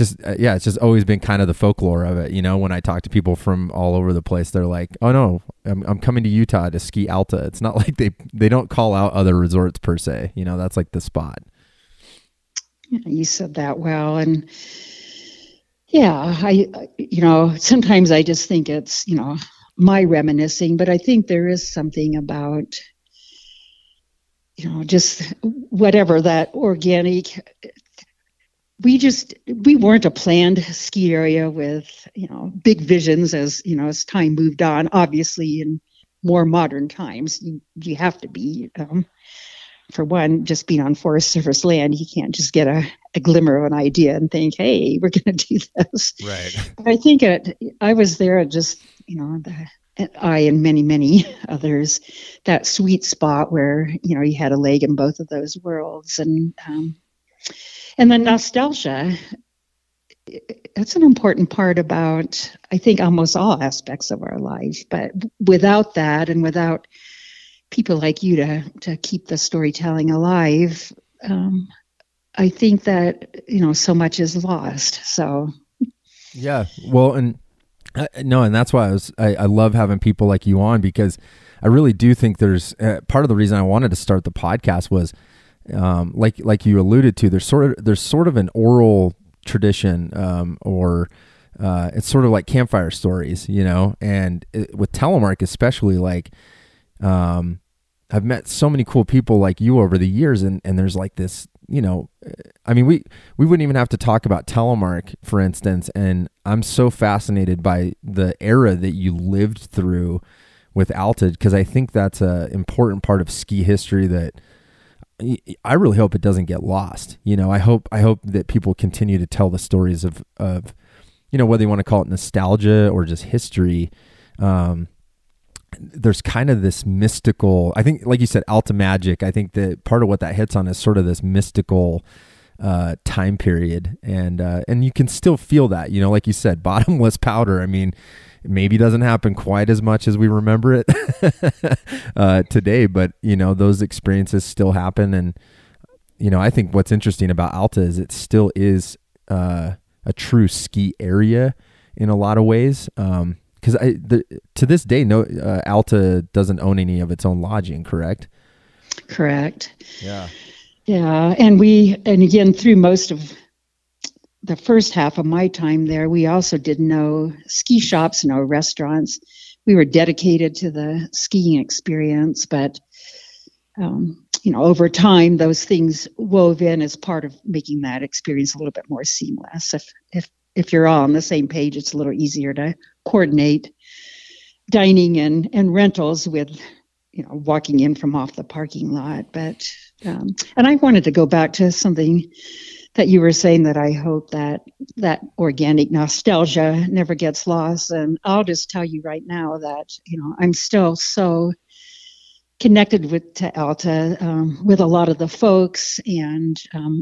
Speaker 1: just always been kind of the folklore of it. When I talk to people from all over the place, they're like, oh no, I'm coming to Utah to ski Alta. It's not like they don't call out other resorts per se, that's like the spot.
Speaker 2: You said that well. And yeah, sometimes I just think it's, my reminiscing, but I think there is something about, just whatever that organic, we weren't a planned ski area with, big visions as time moved on. Obviously, in more modern times, you have to be, for one, just being on Forest Service land, you can't just get a glimmer of an idea and think, hey, we're going to do this.
Speaker 1: Right.
Speaker 2: But I think I was there at just, I and many, many others, that sweet spot where, you had a leg in both of those worlds. And the nostalgia, that's an important part about, I think, almost all aspects of our life. But without that and without people like you to keep the storytelling alive, I think that so much is lost. So
Speaker 1: yeah, well, and no, and that's why I love having people like you on, because I really do think there's part of the reason I wanted to start the podcast was like you alluded to, there's sort of an oral tradition, or it's sort of like campfire stories, and with Telemark especially, like I've met so many cool people like you over the years, and there's like this, I mean, we wouldn't even have to talk about Telemark, for instance, and I'm so fascinated by the era that you lived through with Alta, because I think that's a important part of ski history that I really hope it doesn't get lost. I hope that people continue to tell the stories of whether you want to call it nostalgia or just history. There's kind of this mystical, I think, like you said, Alta magic. I think that part of what that hits on is sort of this mystical time period, and you can still feel that, like you said, bottomless powder. I mean, it maybe doesn't happen quite as much as we remember it today, but those experiences still happen. And I think what's interesting about Alta is it still is a true ski area in a lot of ways. Because to this day, no, Alta doesn't own any of its own lodging, correct?
Speaker 2: Correct.
Speaker 1: Yeah.
Speaker 2: Yeah, and again, through most of the first half of my time there, we also did no ski shops, no restaurants. We were dedicated to the skiing experience, but over time, those things wove in as part of making that experience a little bit more seamless. If you're all on the same page, it's a little easier to coordinate dining and rentals with, walking in from off the parking lot. But, and I wanted to go back to something that you were saying, that I hope that organic nostalgia never gets lost. And I'll just tell you right now that, I'm still so connected to Alta, with a lot of the folks, and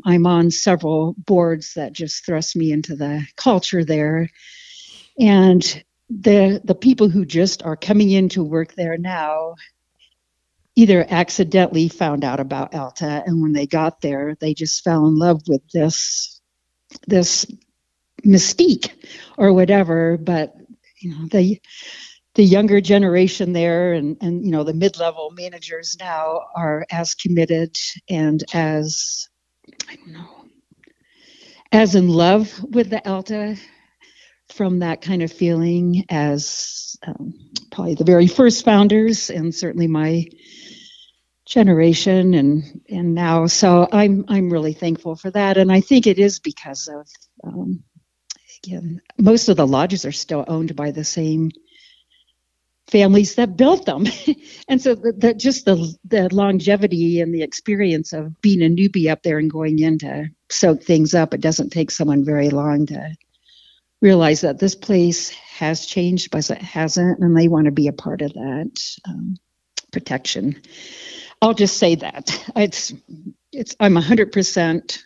Speaker 2: I'm on several boards that just thrust me into the culture there. And the people who just are coming in to work there now either accidentally found out about Alta, and when they got there, they just fell in love with this mystique or whatever. But the younger generation there and the mid-level managers now are as committed and as, I don't know, as in love with the Alta from that kind of feeling as probably the very first founders, and certainly my generation and now. So I'm really thankful for that. And I think it is because of, again, most of the lodges are still owned by the same families that built them. And so just the longevity and the experience of being a newbie up there and going in to soak things up, it doesn't take someone very long to realize that this place has changed, but it hasn't, and they want to be a part of that protection. I'll just say that I'm 100%,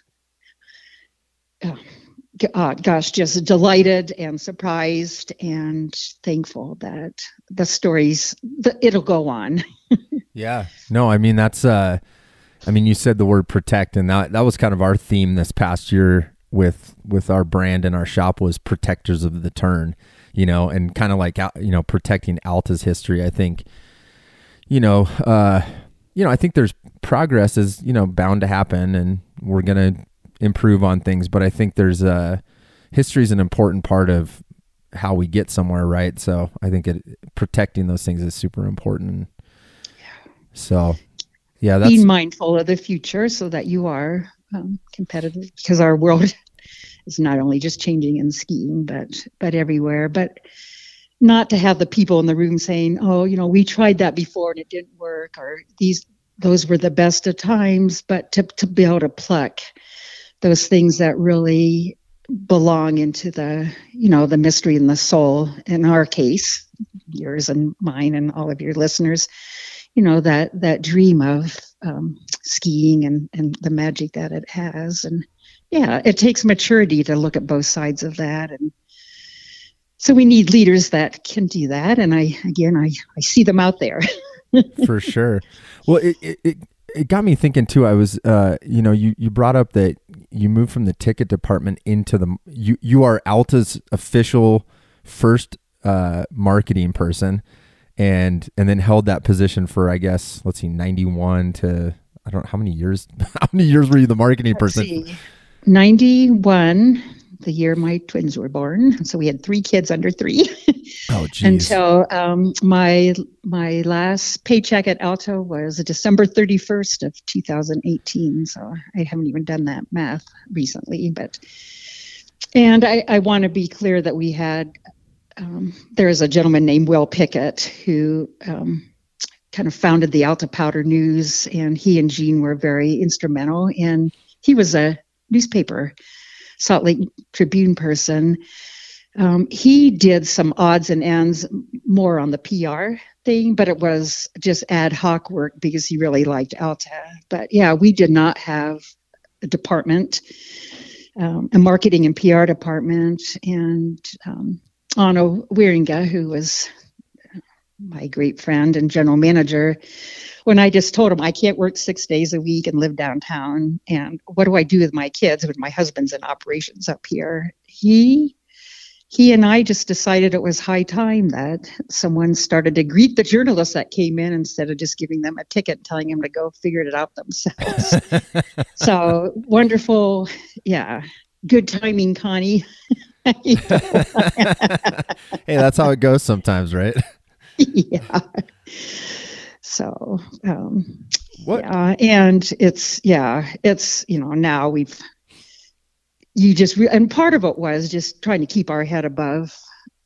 Speaker 2: just delighted and surprised and thankful that the stories, it'll go on.
Speaker 1: Yeah, no, I mean, that's, you said the word protect, and that was kind of our theme this past year with our brand and our shop was protectors of the turn, and kind of like, protecting Alta's history. I think, I think there's progress is, bound to happen, and we're going to improve on things, but I think there's history is an important part of how we get somewhere, right? So I think protecting those things is super important. Yeah. So yeah, that's
Speaker 2: being mindful of the future so that you are competitive, because our world is not only just changing in skiing, but everywhere. But not to have the people in the room saying, "Oh, we tried that before and it didn't work," or those were the best of times. But to be able to pluck those things that really belong into the the mystery and the soul. In our case, yours and mine and all of your listeners, that dream of skiing and the magic that it has. And yeah, it takes maturity to look at both sides of that. And so we need leaders that can do that. And I see them out there.
Speaker 1: For sure. Well, it got me thinking too. I was, you brought up that you moved from the ticket department into you are Alta's official first marketing person. And then held that position for, I guess, 91 to, I don't know, how many years were you the marketing person?
Speaker 2: 91, the year my twins were born. So we had 3 kids under 3.
Speaker 1: Oh, geez.
Speaker 2: Until my last paycheck at Alta was December 31st of 2018. So I haven't even done that math recently. And I want to be clear that we had, there is a gentleman named Will Pickett who kind of founded the Alta Powder News, and he and Jean were very instrumental. And he was a newspaper, Salt Lake Tribune person. He did some odds and ends more on the PR thing, but it was just ad hoc work because he really liked Alta. But yeah, we did not have a department, a marketing and PR department. And Anno Wieringa, who was my great friend and general manager, when I just told him I can't work 6 days a week and live downtown, and what do I do with my kids when my husband's in operations up here? He and I just decided it was high time that someone started to greet the journalists that came in instead of just giving them a ticket and telling them to go figure it out themselves. So wonderful. Yeah. Good timing, Connie.
Speaker 1: Hey, that's how it goes sometimes, right?
Speaker 2: Yeah. So,
Speaker 1: what?
Speaker 2: Yeah, and it's now and part of it was just trying to keep our head above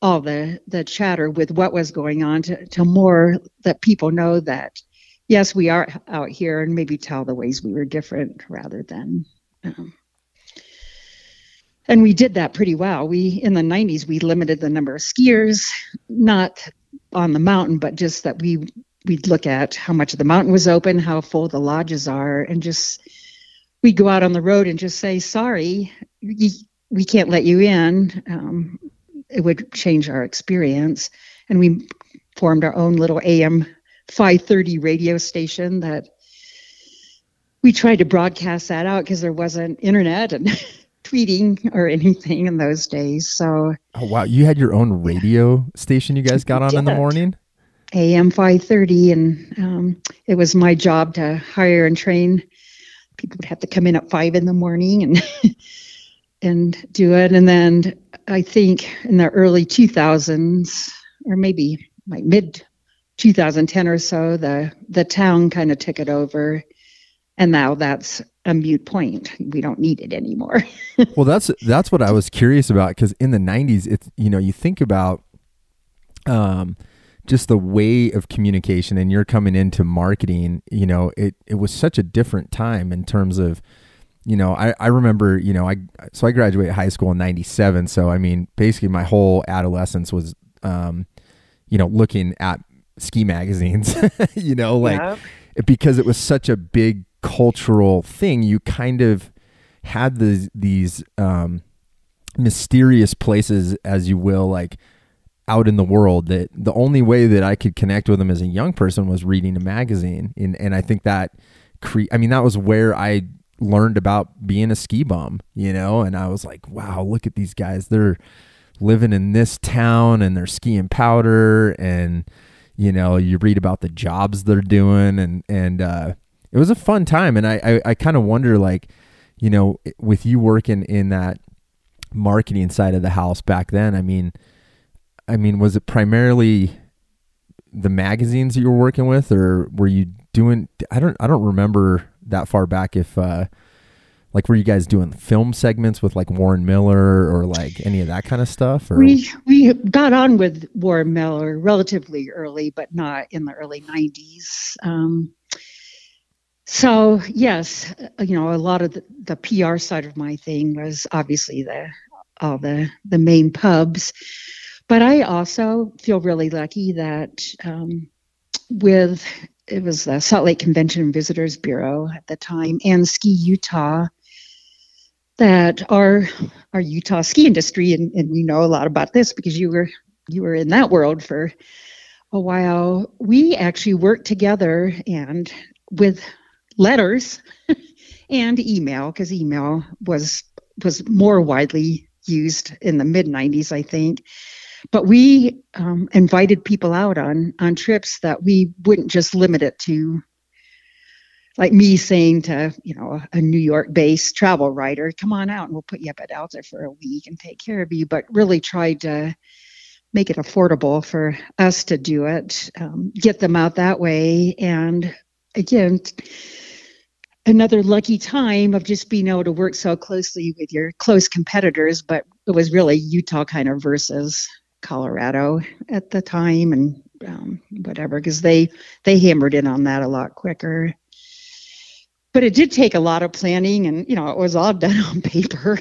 Speaker 2: all the chatter with what was going on to more that people know that, yes, we are out here, and maybe tell the ways we were different rather than, and we did that pretty well. In the 90s, we limited the number of skiers, not on the mountain, but just that we'd look at how much of the mountain was open, how full the lodges are, and just we'd go out on the road and just say, sorry, we can't let you in. It would change our experience. And we formed our own little AM 530 radio station that we tried to broadcast that out because there wasn't internet. And tweeting or anything in those days. So,
Speaker 1: Oh, wow. You had your own radio station you guys got on in the morning?
Speaker 2: AM 530. And it was my job to hire and train. People would have to come in at 5 in the morning and and do it. And then I think in the early 2000s, or maybe like mid 2010 or so, the town kind of took it over. And now that's a moot point. We don't need it anymore.
Speaker 1: Well, that's what I was curious about, because in the 90s, it's, you think about just the way of communication, and you're coming into marketing, it was such a different time in terms of, I remember, I graduated high school in 97. So, I mean, basically my whole adolescence was, looking at ski magazines, because it was such a big cultural thing. You kind of had these mysterious places, as you will, like out in the world, that the only way that I could connect with them as a young person was reading a magazine. And I think that that was where I learned about being a ski bum, and I was like, wow, look at these guys. They're living in this town and they're skiing powder, and, you read about the jobs they're doing, and it was a fun time. And I kind of wonder, like, with you working in that marketing side of the house back then, I mean, was it primarily the magazines that you were working with, or were you doing, I don't remember that far back, if, like, were you guys doing film segments with like Warren Miller or like any of that kind of stuff? Or?
Speaker 2: We got on with Warren Miller relatively early, but not in the early 90s. So yes, a lot of the PR side of my thing was obviously all the main pubs, but I also feel really lucky that it was the Salt Lake Convention and Visitors Bureau at the time, and Ski Utah, that our Utah ski industry, and you know a lot about this because you were in that world for a while. We actually worked together and with letters and email, because email was more widely used in the mid 90s, I think. But we invited people out on trips that we wouldn't just limit it to, like me saying to a New York based travel writer, come on out and we'll put you up at Alta for a week and take care of you, but really tried to make it affordable for us to do it, get them out that way. And again, another lucky time of just being able to work so closely with your close competitors, but it was really Utah kind of versus Colorado at the time, and whatever, because they hammered in on that a lot quicker. But it did take a lot of planning, and it was all done on paper.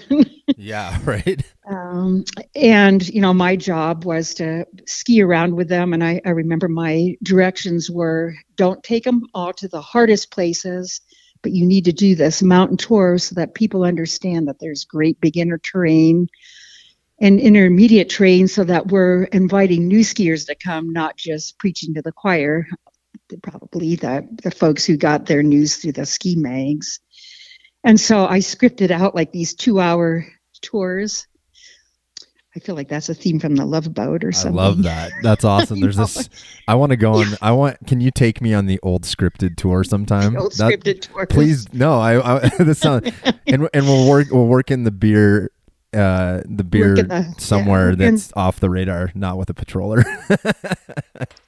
Speaker 1: Yeah, right.
Speaker 2: And my job was to ski around with them, and I remember my directions were, don't take them all to the hardest places, but you need to do this mountain tour so that people understand that there's great beginner terrain and intermediate terrain, so that we're inviting new skiers to come, not just preaching to the choir, probably the folks who got their news through the ski mags. And so I scripted out like these 2-hour tours. I feel like that's a theme from The Love Boat or something.
Speaker 1: I love that. That's awesome. There's this, I want to go on, can you take me on the old scripted tour sometime?
Speaker 2: Scripted tour.
Speaker 1: Please. No, this sounds, and we'll work in the beer, somewhere that's off the radar, not with a patroller.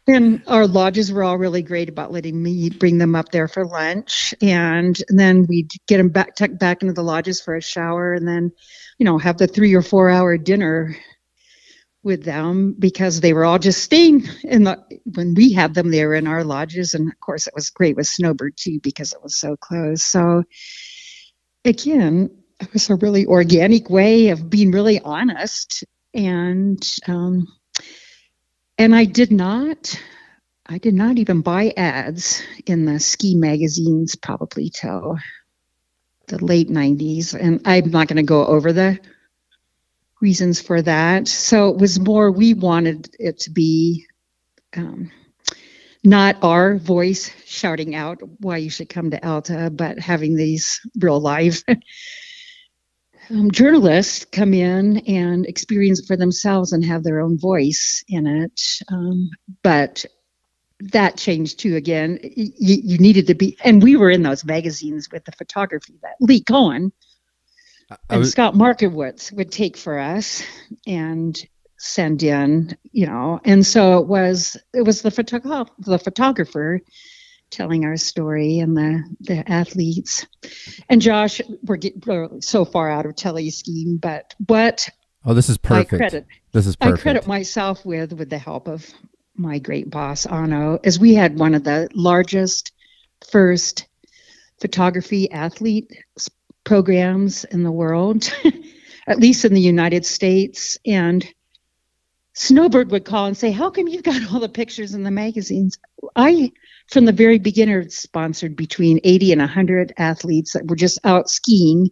Speaker 2: And our lodges were all really great about letting me bring them up there for lunch, and then we'd get them tucked back into the lodges for a shower, and then have the 3 or 4 hour dinner with them, because they were all just staying when we had them, they were in our lodges. And of course it was great with Snowbird too, because it was so close. So again, it was a really organic way of being really honest. And I did not even buy ads in the ski magazines probably till the late 90s. And I'm not going to go over the reasons for that. So it was more, we wanted it to be not our voice shouting out why you should come to Alta, but having these real live journalists come in and experience it for themselves and have their own voice in it. But that changed too. Again, you needed to be, and we were in those magazines with the photography that Lee Cohen and Scott Markowitz would take for us and send in, and so it was the photographer telling our story and the athletes. And Josh, we're so far out of tele-skiing, but what
Speaker 1: this is perfect. I
Speaker 2: credit myself with the help of my great boss, Anno, is we had one of the largest first photography athlete programs in the world, at least in the United States. And Snowbird would call and say, how come you've got all the pictures in the magazines? I, from the very beginner, sponsored between 80 and 100 athletes that were just out skiing.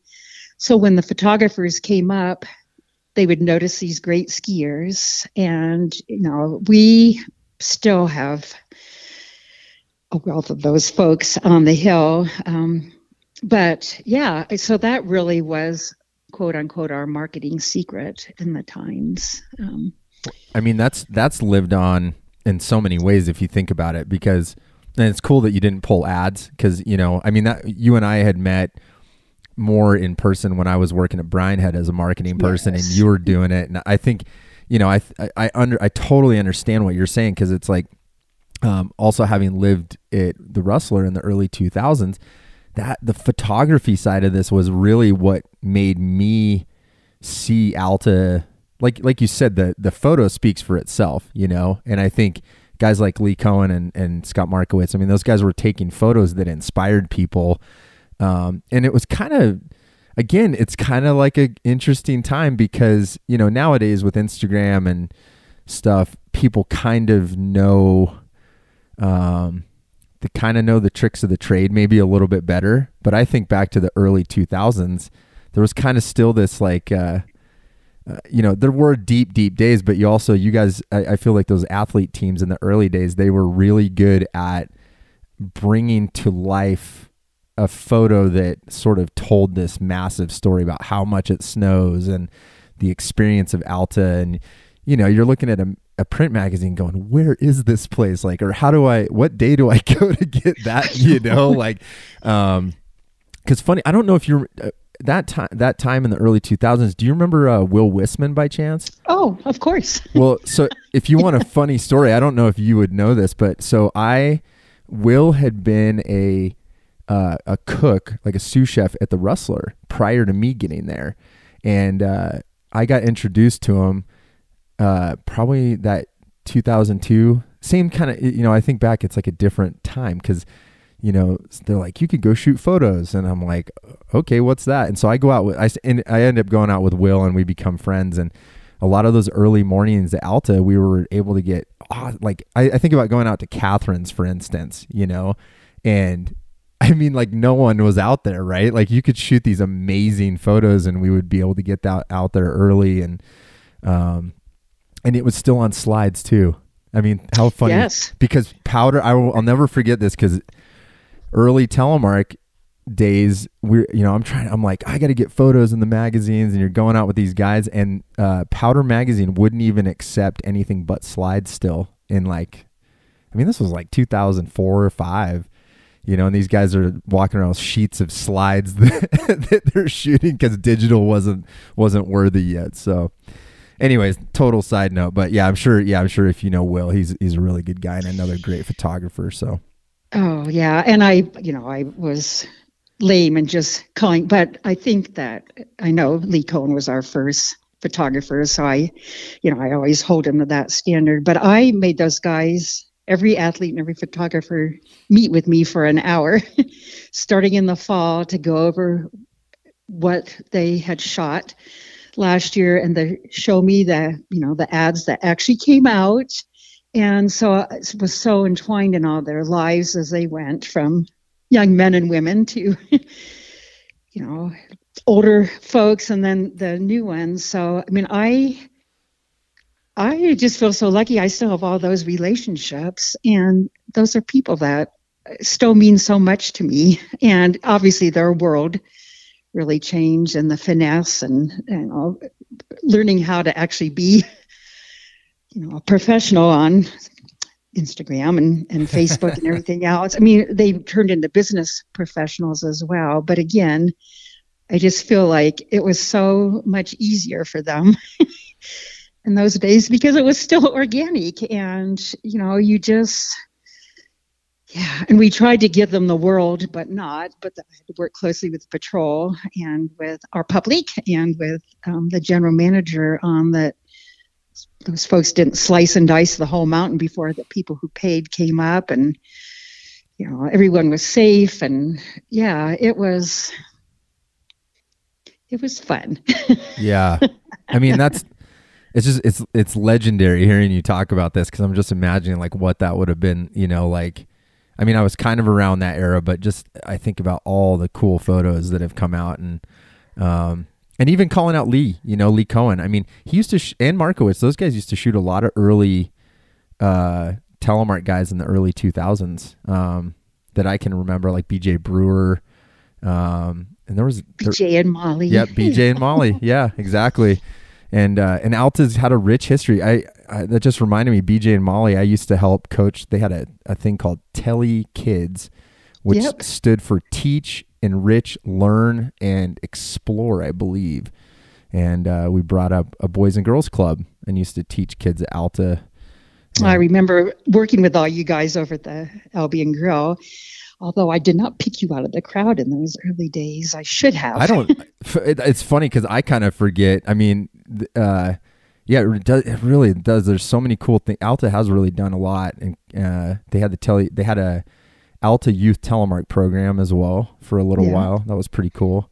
Speaker 2: So when the photographers came up, they would notice these great skiers. And, we still have a wealth of those folks on the hill. But yeah, so that really was, quote unquote, our marketing secret in the times.
Speaker 1: I mean, that's lived on in so many ways if you think about it, because, and it's cool that you didn't pull ads because, that you and I had met more in person when I was working at Brinehead as a marketing person, and you were doing it. And I think, I totally understand what you're saying, because it's like, also having lived at the Rustler in the early 2000s, that the photography side of this was really what made me see Alta. Like you said, the photo speaks for itself, and I think guys like Lee Cohen and Scott Markowitz, those guys were taking photos that inspired people. And it was kind of, again, it's kind of like an interesting time because, nowadays with Instagram and stuff, people kind of know, the tricks of the trade maybe a little bit better. But I think back to the early 2000s, there was kind of still this there were deep days, but you guys, I feel like those athlete teams in the early days, they were really good at bringing to life a photo that sort of told this massive story about how much it snows and the experience of Alta. And, you're looking at a print magazine going, where is this place? Or what day do I go to get that, cause funny, I don't know if you're, that time in the early 2000s, do you remember Will Wisman by chance?
Speaker 2: Oh, of course.
Speaker 1: Well, so if you want a funny story, I don't know if you would know this, but so Will had been a cook, like a sous chef at the Rustler prior to me getting there. And I got introduced to him probably that 2002, same kind of, I think back, it's like a different time because they're like, you could go shoot photos. And I'm like, okay, what's that? And so I go out I end up going out with Will and we become friends. And a lot of those early mornings at Alta, we were able to get, I think about going out to Catherine's, for instance, and no one was out there, right? Like you could shoot these amazing photos and we would be able to get that out there early. And it was still on slides too. How funny.
Speaker 2: Yes.
Speaker 1: Because powder, I'll never forget this because early Telemark days, I'm like, I got to get photos in the magazines, and you're going out with these guys, and Powder Magazine wouldn't even accept anything but slides still this was like 2004 or 5, and these guys are walking around with sheets of slides that they're shooting because digital wasn't worthy yet. So anyways, total side note, but I'm sure if you know Will, he's a really good guy and another great photographer. So.
Speaker 2: Oh yeah. And I was lame and just calling, but I think that I know Lee Cohen was our first photographer. So I always hold him to that standard, but I made those guys, every athlete and every photographer, meet with me for an hour starting in the fall to go over what they had shot last year and show me the ads that actually came out. And so it was so entwined in all their lives as they went from young men and women to, older folks and then the new ones. So, I just feel so lucky. I still have all those relationships, and those are people that still mean so much to me. And obviously they're world really changed, and the finesse and learning how to actually be, a professional on Instagram and Facebook and everything else. I mean, they've turned into business professionals as well. But again, I just feel like it was so much easier for them in those days because it was still organic, and you just, and we tried to give them the world, but I had to work closely with the patrol and with our public and with the general manager on that. Those folks didn't slice and dice the whole mountain before the people who paid came up, and everyone was safe, and it was fun.
Speaker 1: Yeah, I mean it's legendary hearing you talk about this, because I'm just imagining like what that would have been. I mean, I was kind of around that era, but just I think about all the cool photos that have come out, and even calling out Lee, Lee Cohen. I mean, he used to, and Markowitz, those guys used to shoot a lot of early Telemark guys in the early 2000s that I can remember, like BJ Brewer. And there was
Speaker 2: BJ and Molly.
Speaker 1: Yep, BJ and Molly. Yeah, exactly. And Alta's had a rich history. I that just reminded me, BJ and Molly, I used to help coach. They had a thing called Tele Kids, which stood for Teach, Enrich, Learn, and Explore, I believe. And we brought up a boys and girls club and used to teach kids at Alta.
Speaker 2: I remember working with all you guys over at the Albion Grill, although I did not pick you out of the crowd in those early days. I should have.
Speaker 1: It's funny because I kind of forget. I mean, it really does. There's so many cool things. Alta has really done a lot. And they had a Alta Youth Telemark program as well for a little while. That was pretty cool.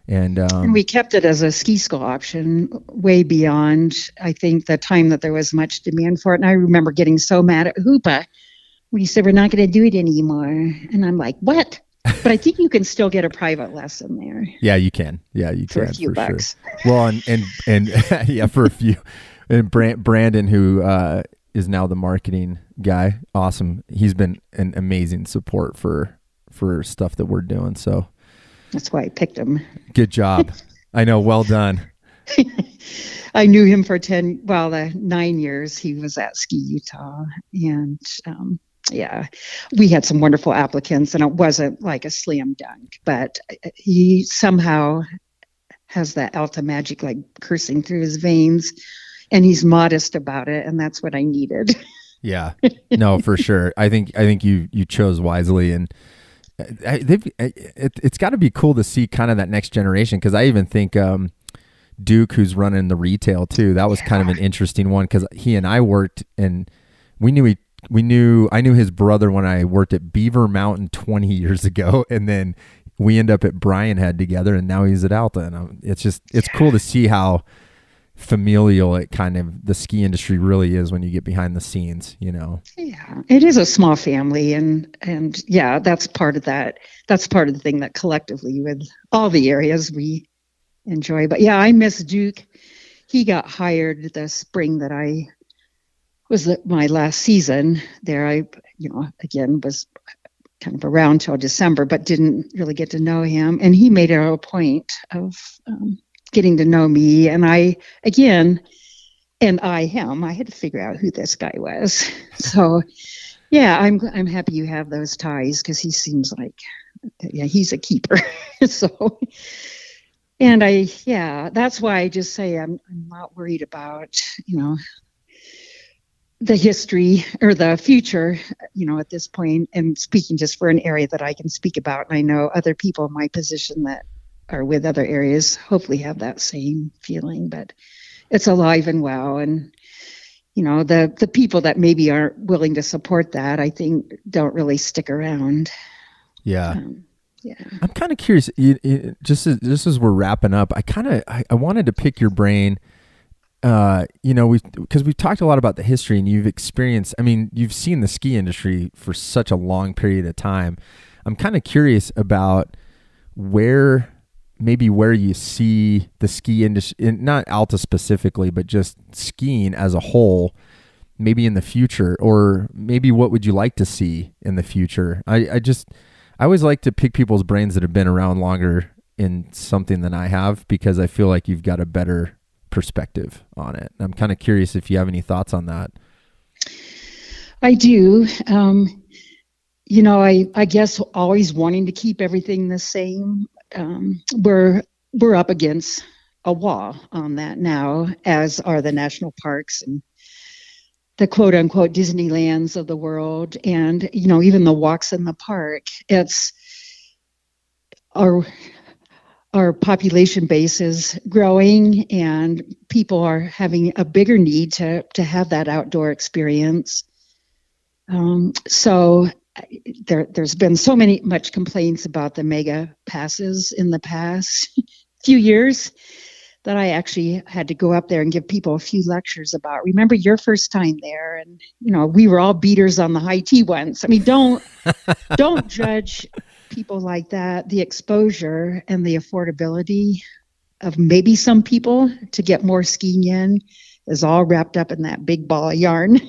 Speaker 1: And
Speaker 2: we kept it as a ski school option way beyond, I think, the time that there was much demand for it. And I remember getting so mad at Hoopa when he said, we're not going to do it anymore. And I'm like, what? But I think you can still get a private lesson there.
Speaker 1: Yeah, you can. Yeah, you
Speaker 2: for
Speaker 1: can.
Speaker 2: A few bucks.
Speaker 1: Sure. Well, and yeah, for a few. And Brandon, who is now the marketing guy. Awesome. He's been an amazing support for stuff that we're doing. So
Speaker 2: that's why I picked him.
Speaker 1: Good job. I know. Well done.
Speaker 2: I knew him for 9 years. He was at Ski Utah, and we had some wonderful applicants, and it wasn't like a slam dunk, but he somehow has that Alta magic like coursing through his veins. And he's modest about it, and that's what I needed.
Speaker 1: Yeah, no, for sure. I think you chose wisely, and it's got to be cool to see kind of that next generation. Because I even think Duke, who's running the retail too, that was kind of an interesting one, because he and I worked, and I knew his brother when I worked at Beaver Mountain 20 years ago, and then we end up at Bryan Head together, and now he's at Alta, and it's cool to see how familial it kind of the ski industry really is when you get behind the scenes.
Speaker 2: Yeah, it is a small family, and that's part of the thing that collectively with all the areas we enjoy. But I miss Duke. He got hired the spring that I was my last season there. I again was kind of around till December, but didn't really get to know him, and he made it a point of getting to know me, and I him. I had to figure out who this guy was. So, I'm happy you have those ties, because he seems like, he's a keeper. So, and that's why I just say I'm not worried about the history or the future, at this point. And speaking just for an area that I can speak about, and I know other people in my position that are with other areas hopefully have that same feeling, but it's alive and well. And the people that maybe aren't willing to support that, I think, don't really stick around. I'm kind of curious,
Speaker 1: just as we're wrapping up, I wanted to pick your brain, because we've talked a lot about the history, and you've experienced, you've seen the ski industry for such a long period of time. I'm kind of curious about where you see the ski industry, not Alta specifically, but just skiing as a whole, maybe in the future, or maybe what would you like to see in the future? I always like to pick people's brains that have been around longer in something than I have, because I feel like you've got a better perspective on it. I'm kind of curious if you have any thoughts on that.
Speaker 2: I do. I guess always wanting to keep everything the same. We're up against a wall on that now, as are the national parks and the quote unquote Disneylands of the world. And, even the walks in the park, it's our population base is growing, and people are having a bigger need to have that outdoor experience. So there's been much complaints about the mega passes in the past few years, that I actually had to go up there and give people a few lectures about. Remember your first time there, and we were all beaters on the high tea ones. I mean, don't judge people like that. The exposure and the affordability of maybe some people to get more skiing in is all wrapped up in that big ball of yarn.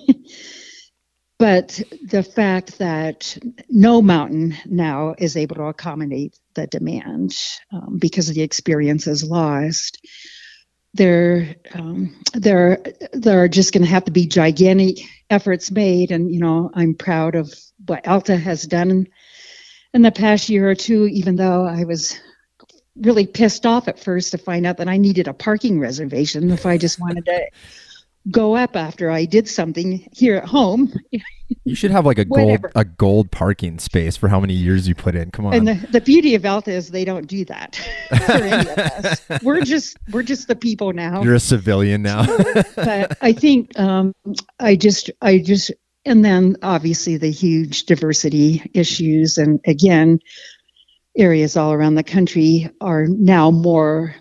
Speaker 2: But the fact that no mountain now is able to accommodate the demand because of the experiences lost, there are just going to have to be gigantic efforts made. And, I'm proud of what Alta has done in the past year or two, even though I was really pissed off at first to find out that I needed a parking reservation if I just wanted to go up after I did something here at home.
Speaker 1: You should have like a gold parking space for how many years you put in. Come on.
Speaker 2: And the beauty of Alta is they don't do that for any of us. We're just the people now.
Speaker 1: You're a civilian now.
Speaker 2: But I think I just and then obviously the huge diversity issues, and again, areas all around the country are now more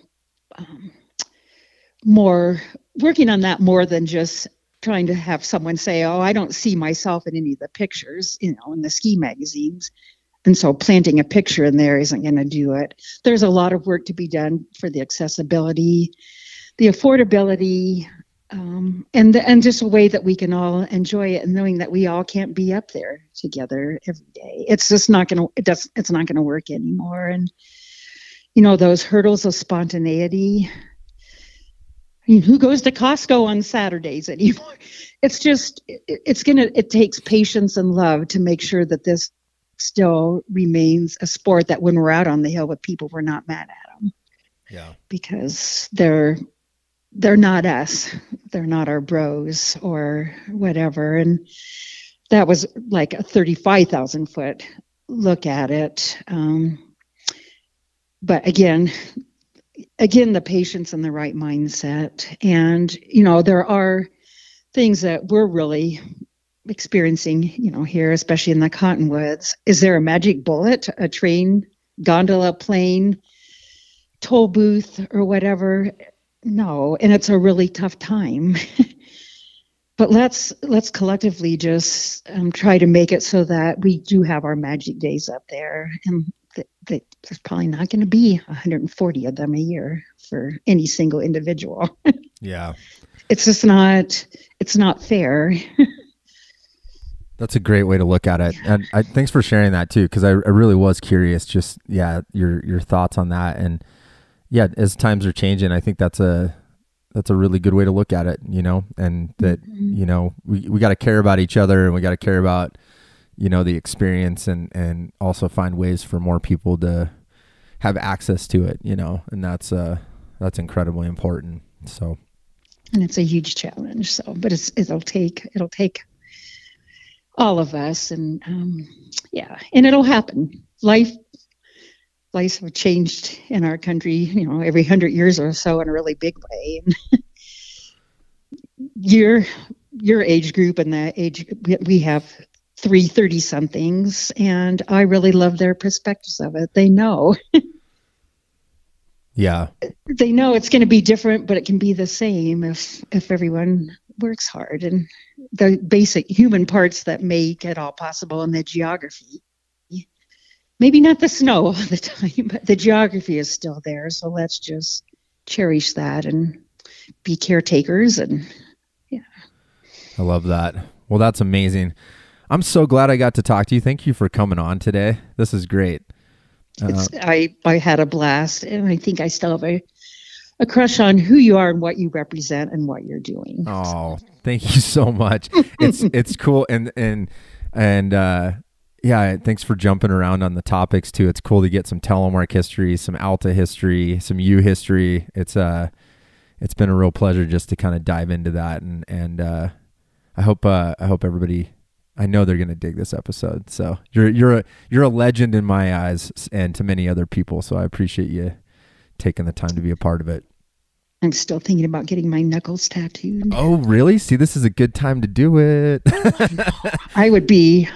Speaker 2: working on that more than just trying to have someone say, oh, I don't see myself in any of the pictures, in the ski magazines. And so planting a picture in there isn't going to do it. There's a lot of work to be done for the accessibility, the affordability, and just a way that we can all enjoy it, and knowing that we all can't be up there together every day. It's just not going to, it's not going to work anymore. And, those hurdles of spontaneity. I mean, who goes to Costco on Saturdays anymore? It's just, it takes patience and love to make sure that this still remains a sport that when we're out on the hill with people, we're not mad at them.
Speaker 1: Yeah. Because
Speaker 2: they're not us. They're not our bros or whatever. And that was like a 35,000 foot look at it. But again, the patience and the right mindset. And, there are things that we're really experiencing, here, especially in the Cottonwoods. Is there a magic bullet, a train, gondola, plane, toll booth, or whatever? No. And it's a really tough time. But let's collectively just try to make it so that we do have our magic days up there. And there's probably not going to be 140 of them a year for any single individual.
Speaker 1: Yeah.
Speaker 2: It's just not fair.
Speaker 1: That's a great way to look at it. And thanks for sharing that too, because I really was curious, just, your thoughts on that. And yeah, as times are changing, I think that's a really good way to look at it, and that, we got to care about each other, and we got to care about, the experience, and also find ways for more people to have access to it, and that's incredibly important. So,
Speaker 2: and it's a huge challenge. So, but it'll take all of us, and and it'll happen. Lives have changed in our country, every 100 years or so in a really big way. And your age group and that age, we have 30-somethings, and I really love their perspectives of it. They know.
Speaker 1: Yeah.
Speaker 2: They know it's going to be different, but it can be the same if everyone works hard. And the basic human parts that make it all possible, and the geography. Maybe not the snow all the time, but the geography is still there. So let's just cherish that and be caretakers. And
Speaker 1: I love that. Well, that's amazing. I'm so glad I got to talk to you. Thank you for coming on today. This is great.
Speaker 2: I had a blast, and I think I still have a crush on who you are and what you represent and what you're doing.
Speaker 1: Oh, thank you so much. It's cool. And yeah, thanks for jumping around on the topics too. It's cool to get some Telemark history, some Alta history, some U history. It's been a real pleasure just to kind of dive into that. And I hope everybody, I know they're going to dig this episode. So you're a legend in my eyes and to many other people. So I appreciate you taking the time to be a part of it.
Speaker 2: I'm still thinking about getting my knuckles tattooed.
Speaker 1: Oh, really? See, this is a good time to do it.
Speaker 2: I would be.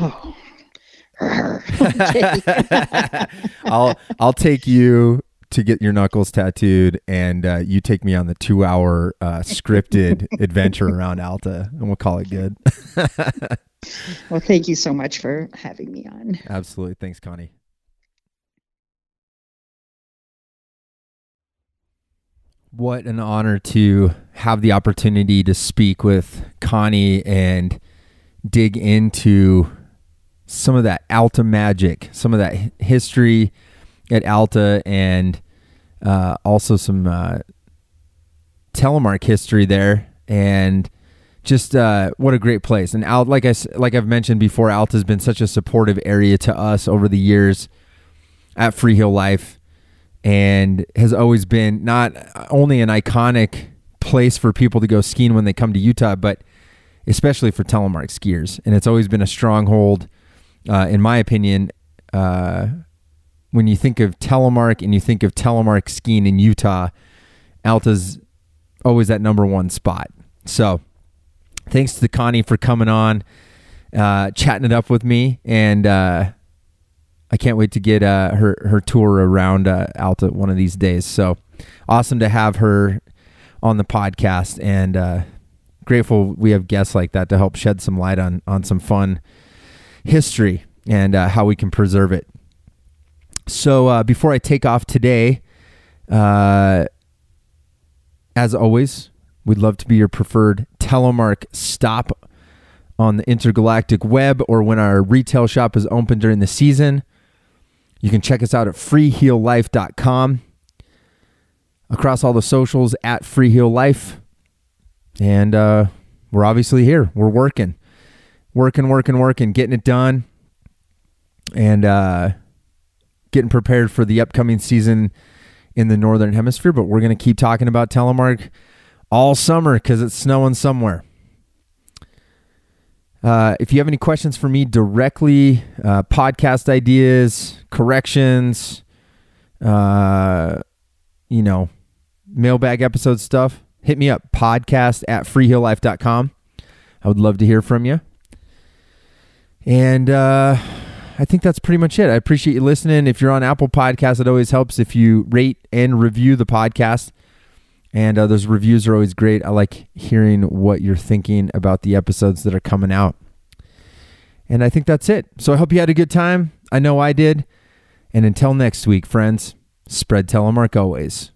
Speaker 2: Oh.
Speaker 1: I'll take you to get your knuckles tattooed, and you take me on the 2-hour scripted adventure around Alta, and we'll call it good.
Speaker 2: Well, thank you so much for having me on.
Speaker 1: Absolutely. Thanks, Connie. What an honor to have the opportunity to speak with Connie and dig into some of that Alta magic, some of that history at Alta, and also some Telemark history there, and just what a great place. And like I've mentioned before, Alta's been such a supportive area to us over the years at Free Heel Life, and has always been not only an iconic place for people to go skiing when they come to Utah, but especially for Telemark skiers. And it's always been a stronghold, in my opinion. When you think of Telemark and you think of Telemark skiing in Utah, Alta's always that number one spot. So thanks to Connie for coming on, chatting it up with me, and I can't wait to get her tour around Alta one of these days. So awesome to have her on the podcast, and grateful we have guests like that to help shed some light on some fun history and how we can preserve it. So before I take off today, as always, we'd love to be your preferred Telemark stop on the intergalactic web, or when our retail shop is open during the season. You can check us out at freeheellife.com, across all the socials at Free Heel Life. And we're obviously here. We're working, getting it done, and getting prepared for the upcoming season in the Northern Hemisphere. But we're going to keep talking about Telemark all summer because it's snowing somewhere. If you have any questions for me directly, podcast ideas, corrections, mailbag episode stuff, hit me up, podcast@freeheellife.com. I would love to hear from you. And I think that's pretty much it. I appreciate you listening. If you're on Apple Podcasts, it always helps if you rate and review the podcast. And those reviews are always great. I like hearing what you're thinking about the episodes that are coming out. And I think that's it. So I hope you had a good time. I know I did. And until next week, friends, spread Telemark always.